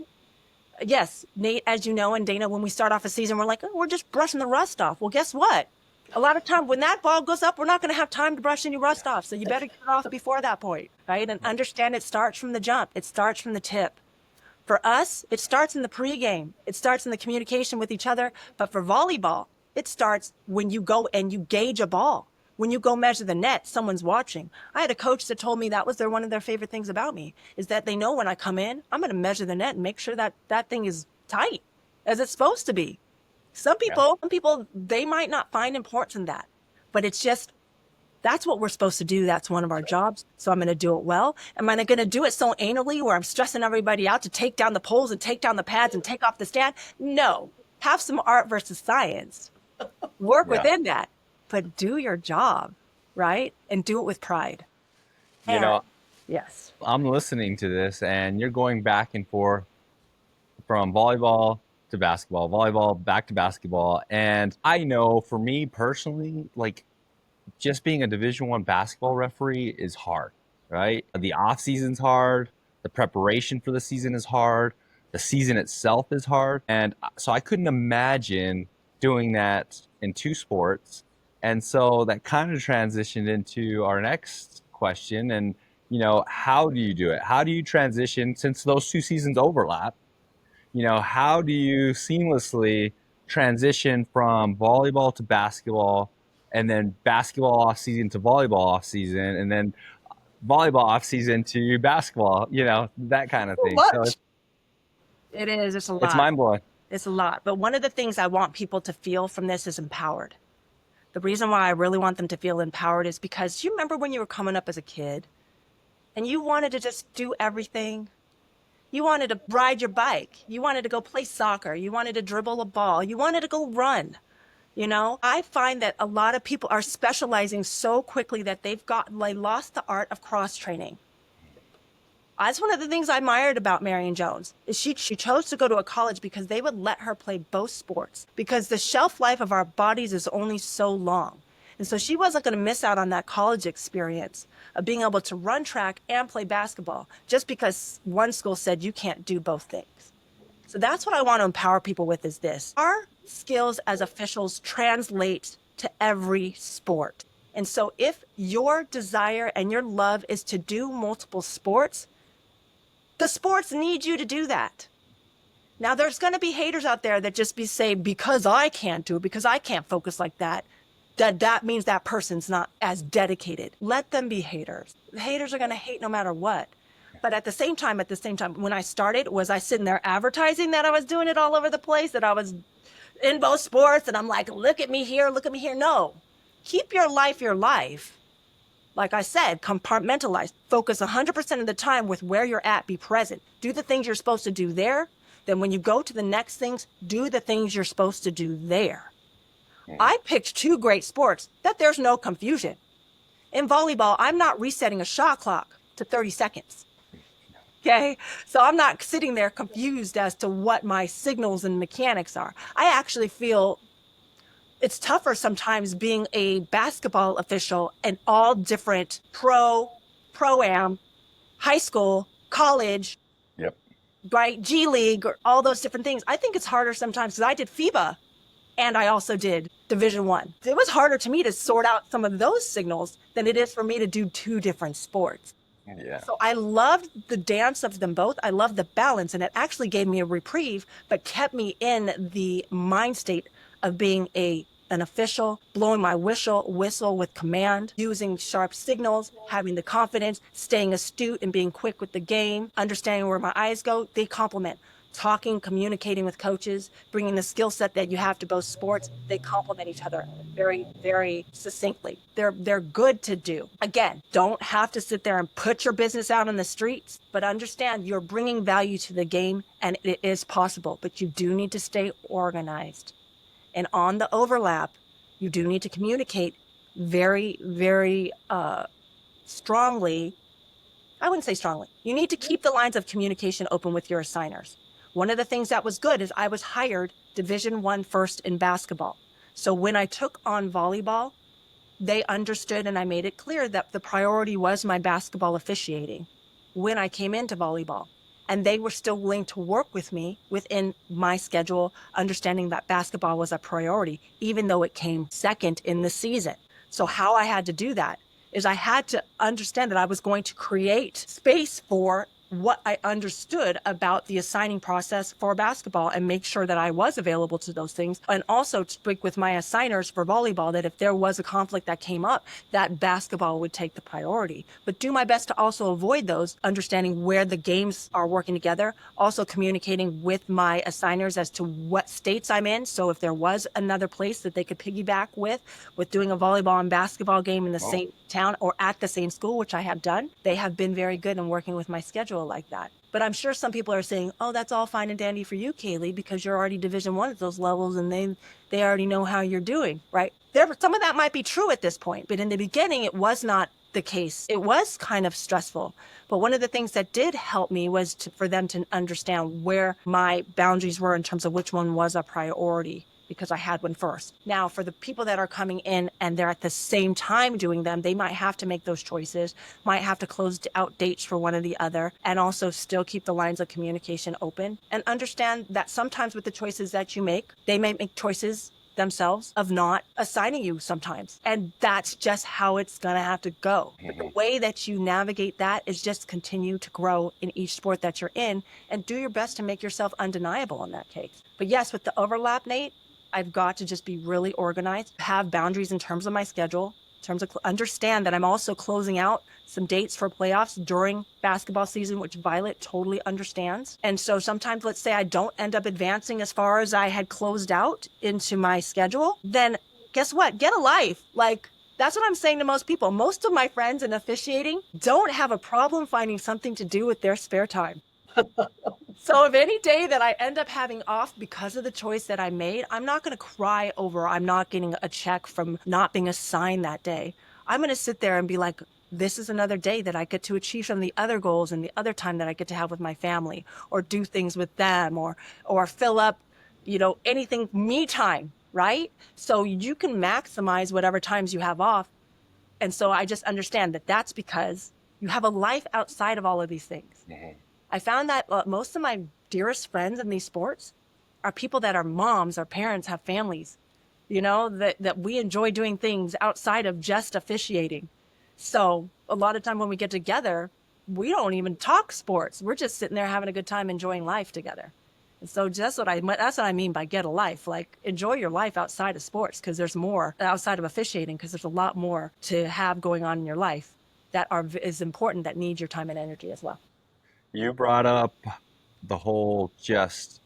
Yes, Nate, as you know, and Dana, when we start off a season, we're like, oh, we're just brushing the rust off. Well, guess what? A lot of time when that ball goes up, we're not going to have time to brush any rust off. So you better get it off before that point, right? And understand it starts from the jump. It starts from the tip. For us, it starts in the pregame. It starts in the communication with each other. But for volleyball, it starts when you go and you gauge a ball. When you go measure the net, someone's watching. I had a coach that told me that was one of their favorite things about me, is that they know when I come in, I'm going to measure the net and make sure that that thing is tight, as it's supposed to be. Some people, they might not find importance in that, but it's just, that's what we're supposed to do. That's one of our jobs. So I'm going to do it well. Am I going to do it so anally where I'm stressing everybody out to take down the poles and take down the pads and take off the stand? No. Have some art versus science. Work within that, but do your job, right? And do it with pride. You know, yes. I'm listening to this and you're going back and forth from volleyball to basketball, volleyball back to basketball. And I know for me personally, like, just being a Division I basketball referee is hard, right? The off season's hard. The preparation for the season is hard. The season itself is hard. And so I couldn't imagine doing that in two sports. And so that kind of transitioned into our next question. And, you know, how do you do it? How do you transition, since those two seasons overlap? You know, how do you seamlessly transition from volleyball to basketball, and then basketball off season to volleyball off season, and then volleyball off season to basketball, you know, that kind of thing. So It is. It's a lot. It's mind blowing. It's a lot. But one of the things I want people to feel from this is empowered. The reason why I really want them to feel empowered is because you remember when you were coming up as a kid and you wanted to just do everything. You wanted to ride your bike. You wanted to go play soccer. You wanted to dribble a ball. You wanted to go run. You know, I find that a lot of people are specializing so quickly that they lost the art of cross training. That's one of the things I admired about Marion Jones, is she chose to go to a college because they would let her play both sports, because the shelf life of our bodies is only so long. And so she wasn't going to miss out on that college experience of being able to run track and play basketball just because one school said you can't do both things. So that's what I want to empower people with, is this. Our skills as officials translate to every sport. And so if your desire and your love is to do multiple sports, the sports need you to do that. Now, there's going to be haters out there that just say, because I can't do it, because I can't focus like that, that means that person's not as dedicated. Let them be haters. The haters are going to hate no matter what. But at the same time, when I started, was I sitting there advertising that I was doing it all over the place, that I was in both sports, and I'm like, look at me here, look at me here. No, keep your life. Like I said, compartmentalize, focus 100% of the time with where you're at, be present. Do the things you're supposed to do there. Then when you go to the next things, do the things you're supposed to do there. I picked two great sports that there's no confusion. In volleyball, I'm not resetting a shot clock to 30 seconds. Okay, so I'm not sitting there confused as to what my signals and mechanics are. I actually feel it's tougher sometimes being a basketball official in all different pro-am, high school, college, right? G League or all those different things. I think it's harder sometimes because I did FIBA and I also did Division I. It was harder to me to sort out some of those signals than it is for me to do two different sports. Yeah. So I loved the dance of them both. I loved the balance, and it actually gave me a reprieve, but kept me in the mind state of being an official, blowing my whistle with command, using sharp signals, having the confidence, staying astute and being quick with the game, understanding where my eyes go. They complement. Talking, communicating with coaches, bringing the skill set that you have to both sports, they complement each other very, very succinctly. They're good to do. Again, don't have to sit there and put your business out on the streets, but understand you're bringing value to the game and it is possible, but you do need to stay organized. And on the overlap, you do need to communicate very, very strongly. I wouldn't say strongly. You need to keep the lines of communication open with your assigners. One of the things that was good is I was hired Division I first in basketball. So when I took on volleyball, they understood and I made it clear that the priority was my basketball officiating when I came into volleyball. And they were still willing to work with me within my schedule, understanding that basketball was a priority, even though it came second in the season. So how I had to do that is I had to understand that I was going to create space for what I understood about the assigning process for basketball and make sure that I was available to those things. And also to speak with my assigners for volleyball that if there was a conflict that came up, that basketball would take the priority. But do my best to also avoid those, understanding where the games are working together, also communicating with my assigners as to what states I'm in. So if there was another place that they could piggyback with doing a volleyball and basketball game in the same town or at the same school, which I have done, they have been very good in working with my schedule like that. But I'm sure some people are saying, oh, that's all fine and dandy for you, Kaylee, because you're already Division I at those levels and they already know how you're doing, right? Some of that might be true at this point, but in the beginning, it was not the case. It was kind of stressful. But one of the things that did help me was for them to understand where my boundaries were in terms of which one was a priority, because I had one first. Now, for the people that are coming in and they're at the same time doing them, they might have to make those choices, might have to close out dates for one or the other, and also still keep the lines of communication open and understand that sometimes with the choices that you make, they may make choices themselves of not assigning you sometimes. And that's just how it's going to have to go. But the way that you navigate that is just continue to grow in each sport that you're in and do your best to make yourself undeniable in that case. But yes, with the overlap, Nate, I've got to just be really organized, have boundaries in terms of my schedule, in terms of understand that I'm also closing out some dates for playoffs during basketball season, which Violet totally understands. And so sometimes, let's say I don't end up advancing as far as I had closed out into my schedule, then guess what? Get a life. Like, that's what I'm saying to most people. Most of my friends in officiating don't have a problem finding something to do with their spare time. So if any day that I end up having off because of the choice that I made, I'm not going to cry over I'm not getting a check from not being assigned that day. I'm going to sit there and be like, this is another day that I get to achieve some of the other goals and the other time that I get to have with my family or do things with them or fill up, anything me time, right? So you can maximize whatever times you have off. And so I just understand that that's because you have a life outside of all of these things. Mm-hmm. I found that most of my dearest friends in these sports are people that are moms or parents, have families, that we enjoy doing things outside of just officiating. So a lot of time when we get together, we don't even talk sports. We're just sitting there having a good time, enjoying life together. And so that's what I mean by get a life. Like, enjoy your life outside of sports, because there's more outside of officiating, because there's a lot more to have going on in your life that is important, that needs your time and energy as well. You brought up the whole just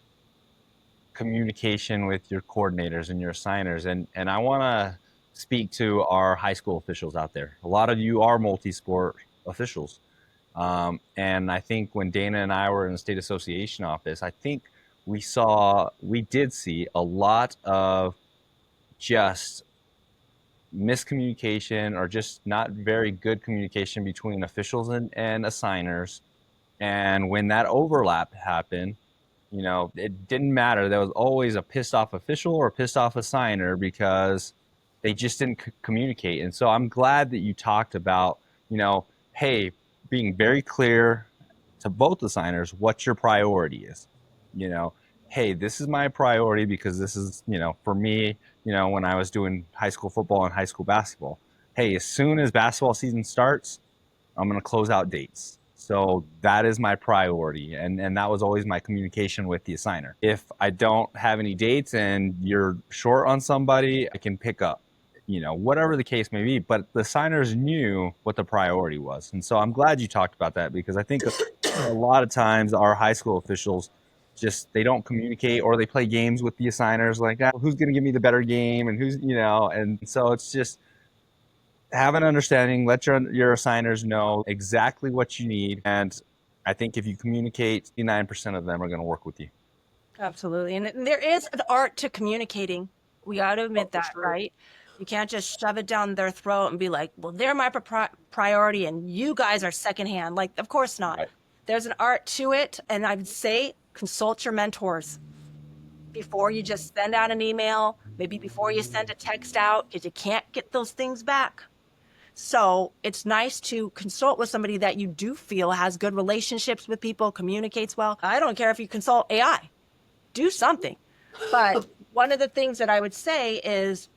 communication with your coordinators and your assigners, and I want to speak to our high school officials out there. A lot of you are multi-sport officials, and I think when Dana and I were in the state association office, I think we did see a lot of just miscommunication or just not very good communication between officials and assigners. And when that overlap happened, it didn't matter. There was always a pissed off official or a pissed off assigner because they just didn't communicate. And so I'm glad that you talked about, hey, being very clear, to both assigners what your priority is. Hey, this is my priority because this is, for me, when I was doing high school football and high school basketball. Hey, as soon as basketball season starts, I'm going to close out dates. So that is my priority. And that was always my communication with the assigner. If I don't have any dates and you're short on somebody, I can pick up, whatever the case may be. But the assigners knew what the priority was. And so I'm glad you talked about that, because I think a lot of times our high school officials they don't communicate, or they play games with the assigners like, who's going to give me the better game, and who's, and so it's just have an understanding, let your assigners know exactly what you need. And I think if you communicate, 99% of them are going to work with you. Absolutely. And there is an art to communicating. We got to admit that, right? You can't just shove it down their throat and be like, well, they're my priority and you guys are secondhand. Like, of course not. Right. There's an art to it. And I would say consult your mentors before you just send out an email, maybe before you send a text out, because you can't get those things back. So it's nice to consult with somebody that you do feel has good relationships with people, communicates well. I don't care if you consult AI, do something. But one of the things that I would say is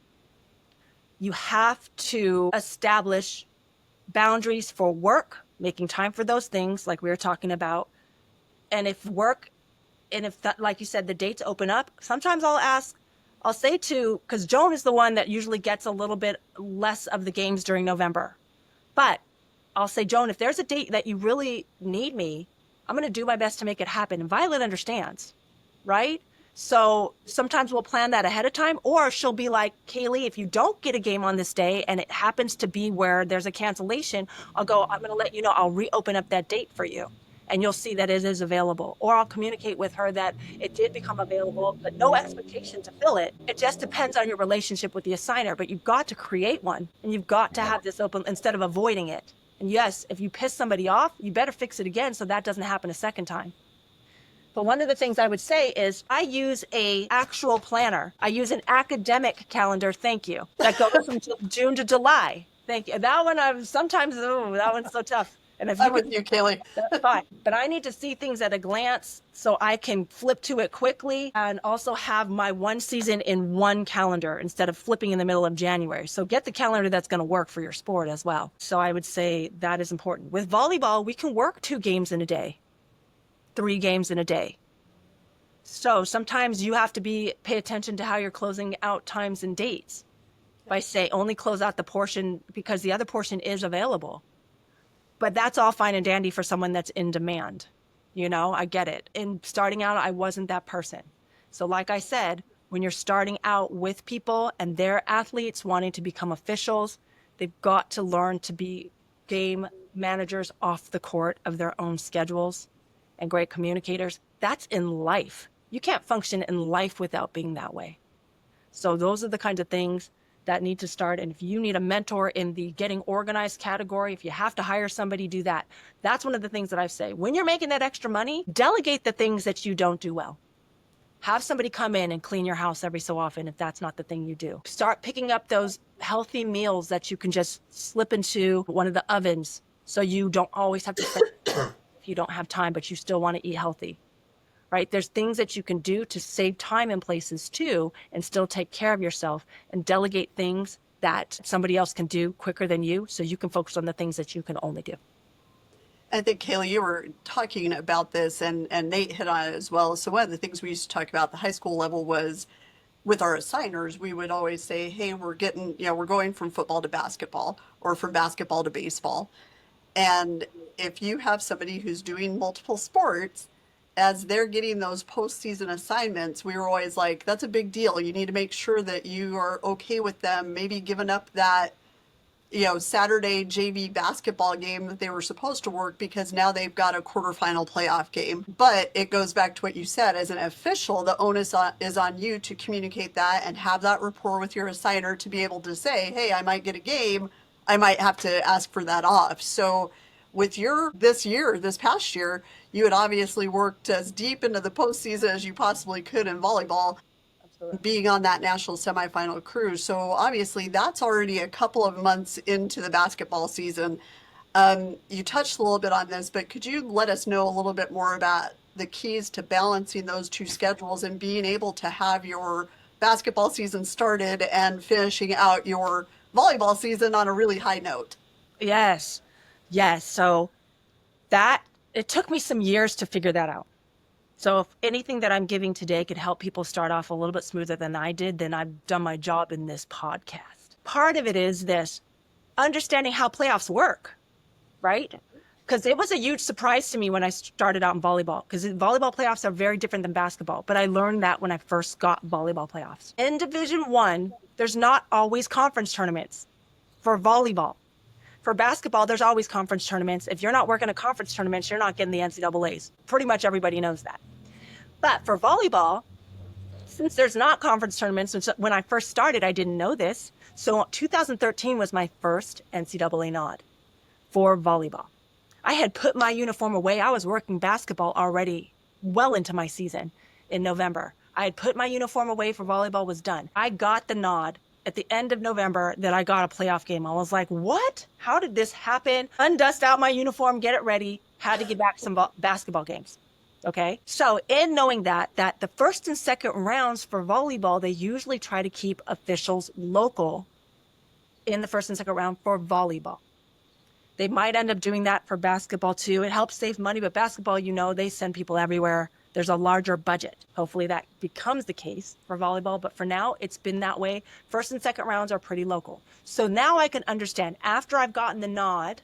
you have to establish boundaries for work, making time for those things like we were talking about. And if that, like you said, the dates open up, sometimes I'll say because Joan is the one that usually gets a little bit less of the games during November. But I'll say, Joan, if there's a date that you really need me, I'm going to do my best to make it happen. And Violet understands, right? So sometimes we'll plan that ahead of time, or she'll be like, Kaylee, if you don't get a game on this day and it happens to be where there's a cancellation, I'm going to let you know, I'll reopen up that date for you. And you'll see that it is available. Or I'll communicate with her that it did become available, but no expectation to fill it. It just depends on your relationship with the assigner, but you've got to create one, and you've got to have this open instead of avoiding it. And yes, if you piss somebody off, you better fix it again so that doesn't happen a second time. But one of the things I would say is I use an actual planner. I use an academic calendar, thank you, that goes from June to July. Thank you. That one, that one's so tough. And if I'm with you, Kaylee. That's fine. But I need to see things at a glance so I can flip to it quickly, and also have my one season in one calendar instead of flipping in the middle of January. So get the calendar that's going to work for your sport as well. So I would say that is important. With volleyball, we can work 2 games in a day, 3 games in a day. So sometimes you have to pay attention to how you're closing out times and dates by say only close out the portion because the other portion is available. But that's all fine and dandy for someone that's in demand. I get it. And starting out, I wasn't that person. So like I said, when you're starting out with people and they're athletes wanting to become officials, they've got to learn to be game managers off the court of their own schedules and great communicators. That's in life. You can't function in life without being that way. So those are the kinds of things that need to start. And if you need a mentor in the getting organized category, if you have to hire somebody, do that. That's one of the things that I say. When you're making that extra money, delegate the things that you don't do well. Have somebody come in and clean your house every so often if that's not the thing you do. Start picking up those healthy meals that you can just slip into one of the ovens so you don't always have to spend if you don't have time, but you still want to eat healthy. Right? There's things that you can do to save time in places too and still take care of yourself, and delegate things that somebody else can do quicker than you so you can focus on the things that you can only do. I think, Kaylee, you were talking about this and Nate hit on it as well. So one of the things we used to talk about at the high school level was with our assigners, we would always say, hey, we're going from football to basketball or from basketball to baseball. And if you have somebody who's doing multiple sports, as they're getting those postseason assignments, we were always like, that's a big deal. You need to make sure that you are okay with them maybe giving up that, Saturday JV basketball game that they were supposed to work because now they've got a quarterfinal playoff game. But it goes back to what you said. As an official, the onus is on you to communicate that and have that rapport with your assigner to be able to say, hey, I might get a game. I might have to ask for that off. So with this past year, you had obviously worked as deep into the postseason as you possibly could in volleyball, absolutely, being on that national semifinal cruise. So obviously that's already a couple of months into the basketball season. You touched a little bit on this, but could you let us know a little bit more about the keys to balancing those two schedules and being able to have your basketball season started and finishing out your volleyball season on a really high note? Yes. Yes. So that it took me some years to figure that out. So if anything that I'm giving today could help people start off a little bit smoother than I did, then I've done my job in this podcast. Part of it is this understanding how playoffs work, right? Because it was a huge surprise to me when I started out in volleyball, because volleyball playoffs are very different than basketball. But I learned that when I first got volleyball playoffs. In Division I, there's not always conference tournaments for volleyball. For basketball, there's always conference tournaments. If you're not working a conference tournament, you're not getting the NCAAs. Pretty much everybody knows that. But for volleyball, since there's not conference tournaments, when I first started, I didn't know this. So 2013 was my first NCAA nod for volleyball. I had put my uniform away. I was working basketball already well into my season in November. I had put my uniform away for volleyball, was done. I got the nod at the end of November that I got a playoff game. I was like, what? How did this happen? Undust out my uniform, get it ready. Had to get back some basketball games. Okay. So in knowing that the first and second rounds for volleyball, they usually try to keep officials local in the first and second round for volleyball. They might end up doing that for basketball too. It helps save money, but basketball, they send people everywhere. There's a larger budget. Hopefully that becomes the case for volleyball, but for now it's been that way. First and second rounds are pretty local. So now I can understand, after I've gotten the nod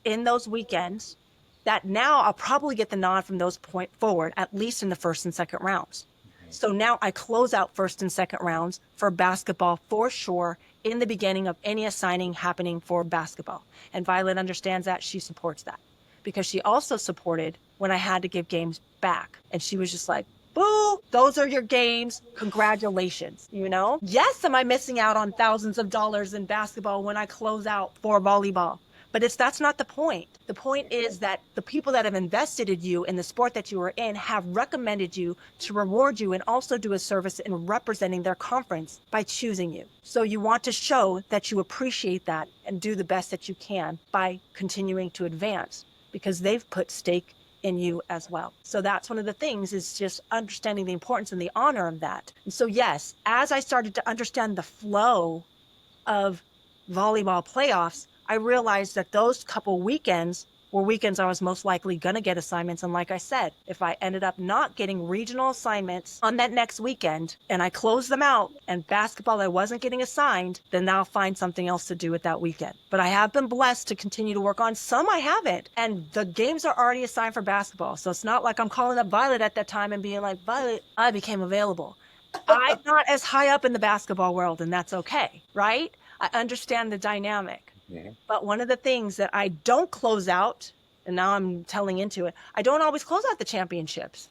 in those weekends, that now I'll probably get the nod from those point forward, at least in the first and second rounds. So now I close out first and second rounds for basketball for sure in the beginning of any assigning happening for basketball. And Violet understands that. She supports that, because she also supported when I had to give games back. And she was just like, boo, those are your games. Congratulations. Yes, am I missing out on thousands of dollars in basketball when I close out for volleyball? But that's not the point. The point is that the people that have invested in you in the sport that you are in have recommended you to reward you and also do a service in representing their conference by choosing you. So you want to show that you appreciate that and do the best that you can by continuing to advance, because they've put stake in you as well. So that's one of the things, is just understanding the importance and the honor of that. And so yes, as I started to understand the flow of volleyball playoffs, I realized that those couple weekends were weekends I was most likely going to get assignments. And like I said, if I ended up not getting regional assignments on that next weekend and I closed them out, and basketball I wasn't getting assigned, then I'll find something else to do with that weekend. But I have been blessed to continue to work on. Some I haven't. And the games are already assigned for basketball. So it's not like I'm calling up Violet at that time and being like, Violet, I became available. I'm not as high up in the basketball world, and that's okay, right? I understand the dynamic. Mm-hmm. But one of the things that I don't close out, and now I'm telling into it, I don't always close out the championships.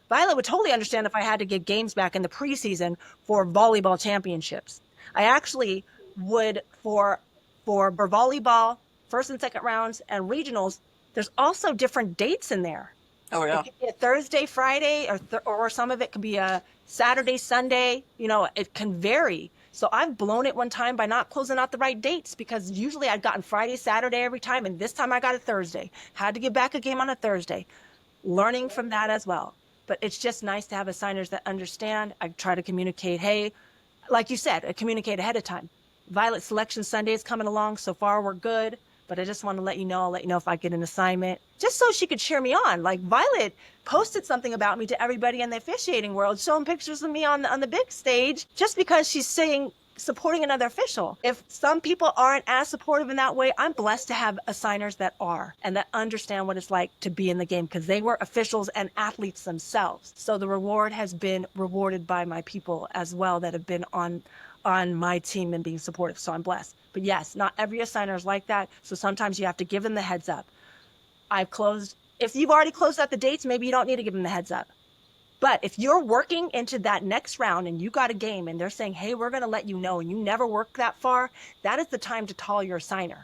Violet would totally understand if I had to get games back in the preseason for volleyball championships. I actually would for volleyball, first and second rounds and regionals, there's also different dates in there. Oh, yeah. It could be a Thursday, Friday, or some of it could be a Saturday, Sunday. It can vary. So I've blown it one time by not closing out the right dates, because usually I'd gotten Friday, Saturday every time, and this time I got a Thursday. Had to get back a game on a Thursday. Learning from that as well. But it's just nice to have assigners that understand. I try to communicate, hey, like you said, I communicate ahead of time. Violet Selection Sunday is coming along. So far, we're good. But I just want to let you know. I'll let you know if I get an assignment, just so she could cheer me on. Like, Violet posted something about me to everybody in the officiating world, showing pictures of me on the big stage, just because she's supporting another official. If some people aren't as supportive in that way, I'm blessed to have assigners that are, and that understand what it's like to be in the game, because they were officials and athletes themselves. So the reward has been rewarded by my people as well that have been on my team and being supportive. So I'm blessed. But yes, not every assigner is like that. So sometimes you have to give them the heads up. If you've already closed out the dates, maybe you don't need to give them the heads up. But if you're working into that next round and you got a game and they're saying, hey, we're going to let you know, and you never work that far, that is the time to call your assigner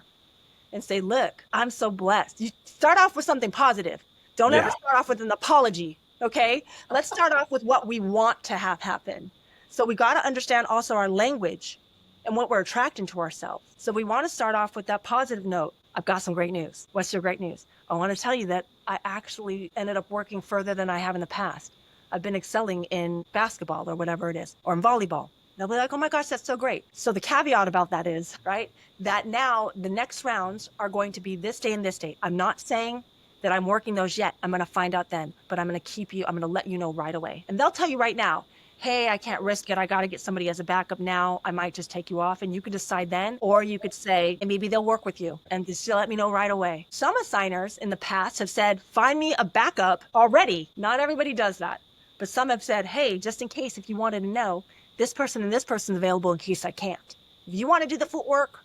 and say, look, I'm so blessed. You start off with something positive. Don't ever start off with an apology. Okay. Let's start off with what we want to have happen. So we got to understand also our language and what we're attracting to ourselves. So we want to start off with that positive note. I've got some great news. What's your great news? I want to tell you that I actually ended up working further than I have in the past. I've been excelling in basketball or whatever it is, or in volleyball. They'll be like, oh my gosh, that's so great. So the caveat about that is, right, that now the next rounds are going to be this day and this date. I'm not saying that I'm working those yet. I'm going to find out then, but I'm going to let you know right away. And they'll tell you right now, hey, I can't risk it. I got to get somebody as a backup now. I might just take you off, and you could decide then, or you could say, and maybe they'll work with you and just let me know right away. Some assigners in the past have said, find me a backup already. Not everybody does that, but some have said, hey, just in case, if you wanted to know, this person and this person's available in case I can't. If you want to do the footwork,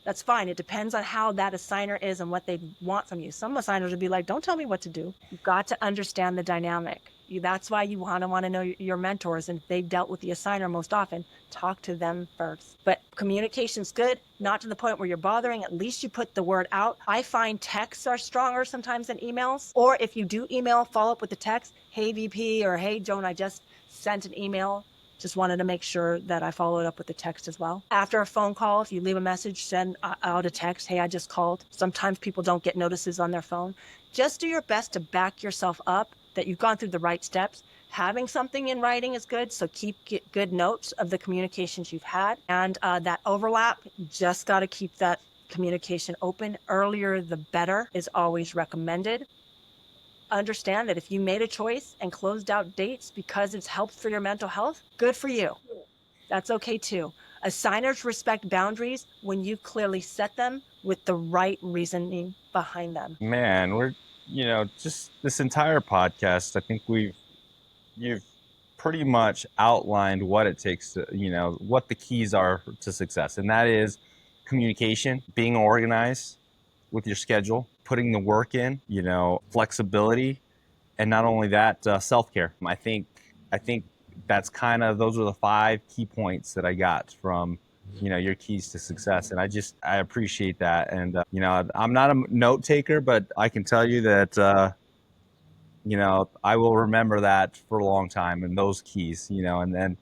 that's fine. It depends on how that assigner is and what they want from you. Some assigners would be like, don't tell me what to do. You've got to understand the dynamic. That's why you want to know your mentors, and if they've dealt with the assigner most often, talk to them first. But communication's good, not to the point where you're bothering. At least you put the word out. I find texts are stronger sometimes than emails. Or if you do email, follow up with the text. Hey, VP, or hey, Joan, I just sent an email. Just wanted to make sure that I followed up with the text as well. After a phone call, if you leave a message, send out a text. Hey, I just called. Sometimes people don't get notices on their phone. Just do your best to back yourself up that you've gone through the right steps. Having something in writing is good, so keep good notes of the communications you've had. And that overlap, just got to keep that communication open. Earlier, the better is always recommended. Understand that if you made a choice and closed out dates because it's helped for your mental health, good for you. That's okay too. Assigners respect boundaries when you clearly set them with the right reasoning behind them. Man, we're, just this entire podcast, I think you've pretty much outlined what it takes to, what the keys are to success. And that is communication, being organized with your schedule, putting the work in, flexibility, and not only that, self-care. I think that's those are the 5 key points that I got from, your keys to success. And I appreciate that. And, I'm not a note taker, but I can tell you that, I will remember that for a long time, and those keys, and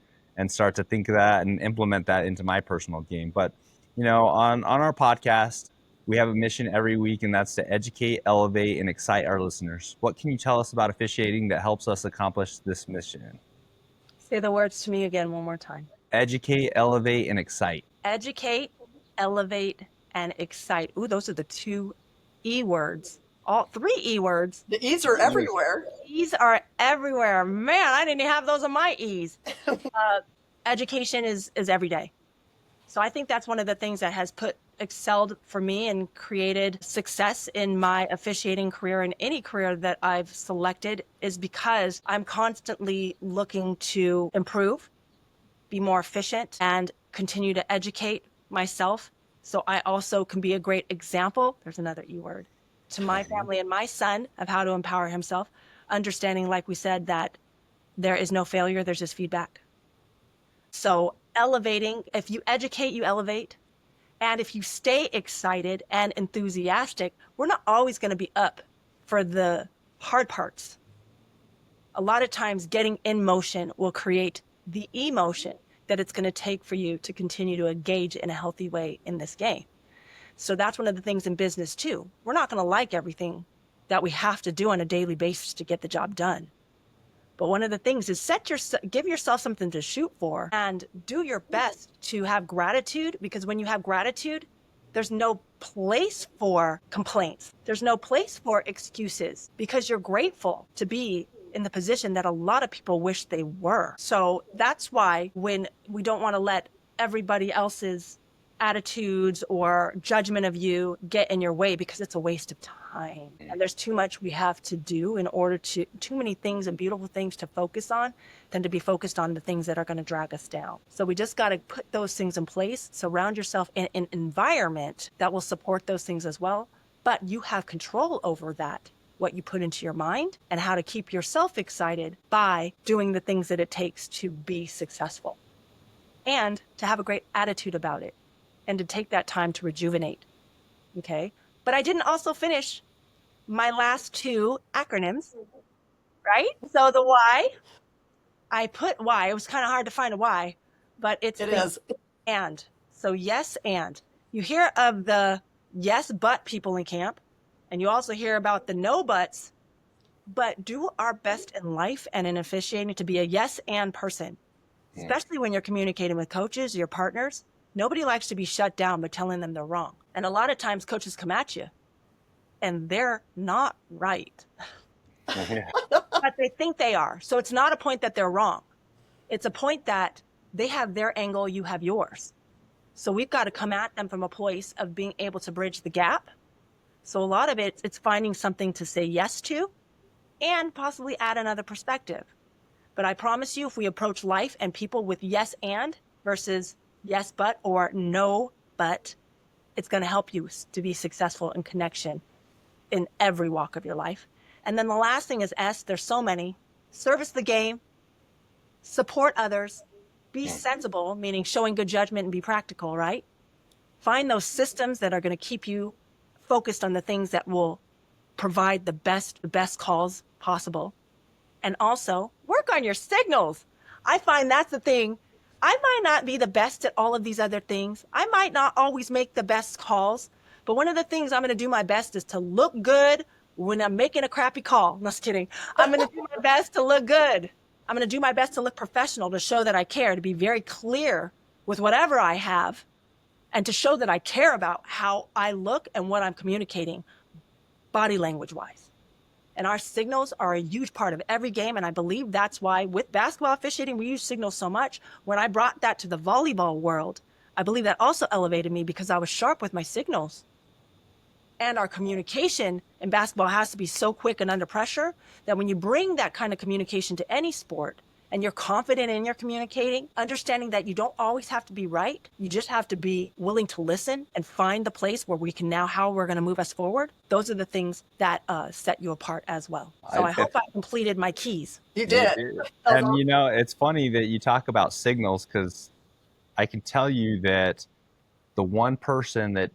start to think of that and implement that into my personal game. But, on our podcast, we have a mission every week, and that's to educate, elevate, and excite our listeners. What can you tell us about officiating that helps us accomplish this mission? Say the words to me again one more time. Educate, elevate, and excite. Educate, elevate, and excite. Ooh, those are the 2 E words. All 3 E words. The E's are everywhere. E's are everywhere. Man, I didn't have those on my E's. Education is every day. So I think that's one of the things that has excelled for me and created success in my officiating career and any career that I've selected, is because I'm constantly looking to improve, be more efficient, and continue to educate myself. So I also can be a great example. There's another E word. To my family and my son of how to empower himself, understanding, like we said, that there is no failure, there's just feedback. So elevating, if you educate, you elevate. And if you stay excited and enthusiastic, we're not always going to be up for the hard parts. A lot of times getting in motion will create the emotion that it's going to take for you to continue to engage in a healthy way in this game. So that's one of the things in business too. We're not going to like everything that we have to do on a daily basis to get the job done. But one of the things is give yourself something to shoot for, and do your best to have gratitude, because when you have gratitude, there's no place for complaints. There's no place for excuses, because you're grateful to be in the position that a lot of people wish they were. So that's why when we don't want to let everybody else's attitudes or judgment of you get in your way, because it's a waste of time. And there's too much we have to do in order to, too many things and beautiful things to focus on than to be focused on the things that are going to drag us down. So we just got to put those things in place. Surround yourself in an environment that will support those things as well. But you have control over that, what you put into your mind, and how to keep yourself excited by doing the things that it takes to be successful, and to have a great attitude about it, and to take that time to rejuvenate. Okay. But I didn't also finish my last 2 acronyms, right? So the why, I put why. It was kind of hard to find a why, but it is. And. So yes, and. You hear of the yes, but people in camp. And you also hear about the no buts, but do our best in life and in officiating to be a yes and person, especially when you're communicating with coaches, your partners. Nobody likes to be shut down by telling them they're wrong. And a lot of times coaches come at you and they're not right, but they think they are. So it's not a point that they're wrong. It's a point that they have their angle, you have yours. So we've got to come at them from a place of being able to bridge the gap. So a lot of it's finding something to say yes to and possibly add another perspective. But I promise you, if we approach life and people with yes and versus yes but or no but, it's going to help you to be successful in connection in every walk of your life. And then the last thing is S. There's so many. Service the game, support others, be sensible, meaning showing good judgment and be practical, right? Find those systems that are going to keep you focused on the things that will provide the best calls possible. And also work on your signals. I find that's the thing. I might not be the best at all of these other things. I might not always make the best calls, but one of the things I'm going to do my best is to look good when I'm making a crappy call. No, just kidding. I'm going to do my best to look good. I'm going to do my best to look professional, to show that I care, to be very clear with whatever I have, and to show that I care about how I look and what I'm communicating body language wise. And our signals are a huge part of every game. And I believe that's why with basketball officiating, we use signals so much. When I brought that to the volleyball world, I believe that also elevated me because I was sharp with my signals. And our communication in basketball has to be so quick and under pressure that when you bring that kind of communication to any sport and you're confident in your communicating, understanding that you don't always have to be right, you just have to be willing to listen and find the place where we can now, how we're going to move us forward. Those are the things that set you apart as well. So I hope I completed my keys. You did. And you know, it's funny that you talk about signals, because I can tell you that the one person that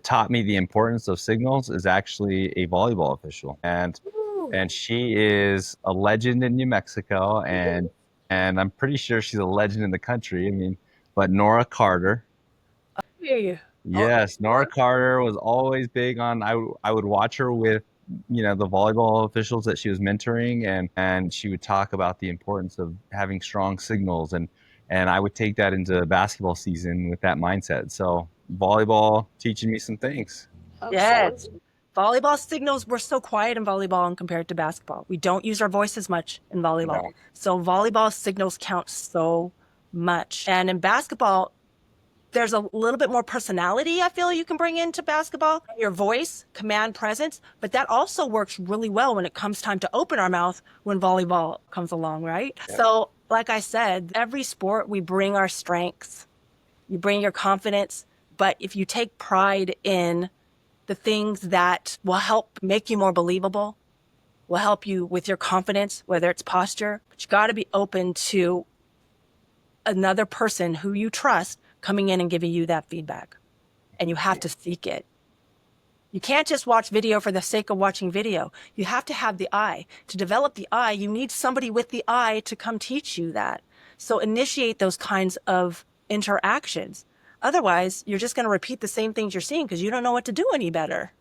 taught me the importance of signals is actually a volleyball official, and she is a legend in New Mexico, and I'm pretty sure she's a legend in the country. I mean, but Nora Carter. I hear you. Yes, Nora Carter was always big on. I would watch her with, you know, the volleyball officials that she was mentoring, and she would talk about the importance of having strong signals, and I would take that into basketball season with that mindset. So volleyball teaching me some things. Yes. Volleyball signals, we're so quiet in volleyball and compared to basketball. We don't use our voice as much in volleyball. No. So volleyball signals count so much. And in basketball, there's a little bit more personality I feel you can bring into basketball. Your voice, command, presence, but that also works really well when it comes time to open our mouth when volleyball comes along, right? Yeah. So like I said, every sport, we bring our strengths. You bring your confidence, but if you take pride in the things that will help make you more believable, will help you with your confidence, whether it's posture, but you got to be open to another person who you trust coming in and giving you that feedback. And you have to seek it. You can't just watch video for the sake of watching video. You have to have the eye. To develop the eye, you need somebody with the eye to come teach you that. So initiate those kinds of interactions. Otherwise, you're just going to repeat the same things you're seeing because you don't know what to do any better.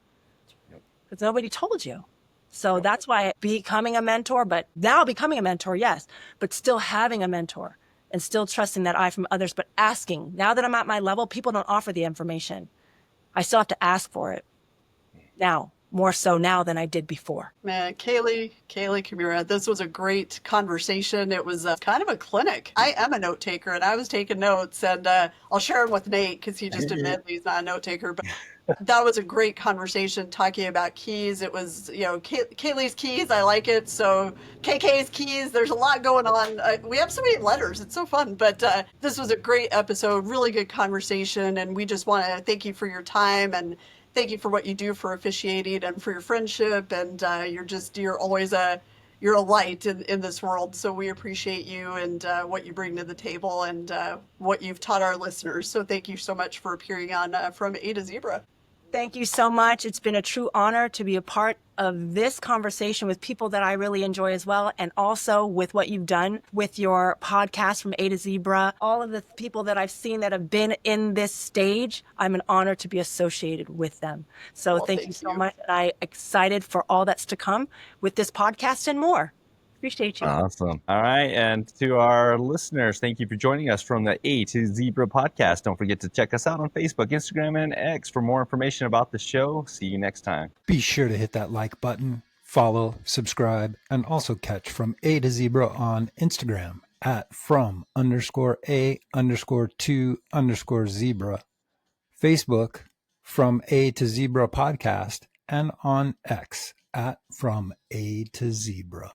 Because nobody told you. So that's why becoming a mentor, but now becoming a mentor, yes, but still having a mentor and still trusting that eye from others, but asking. Now that I'm at my level, people don't offer the information. I still have to ask for it. Now, more so now than I did before. Man, Kaili Kimura, this was a great conversation. It was kind of a clinic. I am a note taker, and I was taking notes, and I'll share them with Nate because he just admitted he's not a note taker. But that was a great conversation talking about keys. It was, you know, Kaylee's keys. I like it. So KK's keys. There's a lot going on. We have so many letters. It's so fun. But this was a great episode. Really good conversation, and we just want to thank you for your time and thank you for what you do for officiating and for your friendship. And you're always a light in this world. So we appreciate you and what you bring to the table and what you've taught our listeners. So thank you so much for appearing on From A to Zebra. Thank you so much. It's been a true honor to be a part of this conversation with people that I really enjoy as well, and also with what you've done with your podcast from A to Zebra, all of the people that I've seen that have been in this stage, I'm an honor to be associated with them. So Well, thank you so much. And I'm excited for all that's to come with this podcast and more. Appreciate you. Awesome. All right. And to our listeners, thank you for joining us from the A to Zebra podcast. Don't forget to check us out on Facebook, Instagram, and X for more information about the show. See you next time. Be sure to hit that like button, follow, subscribe, and also catch From A to Zebra on Instagram at from_A_2_zebra, Facebook, From A to Zebra podcast, and on X at From A to Zebra.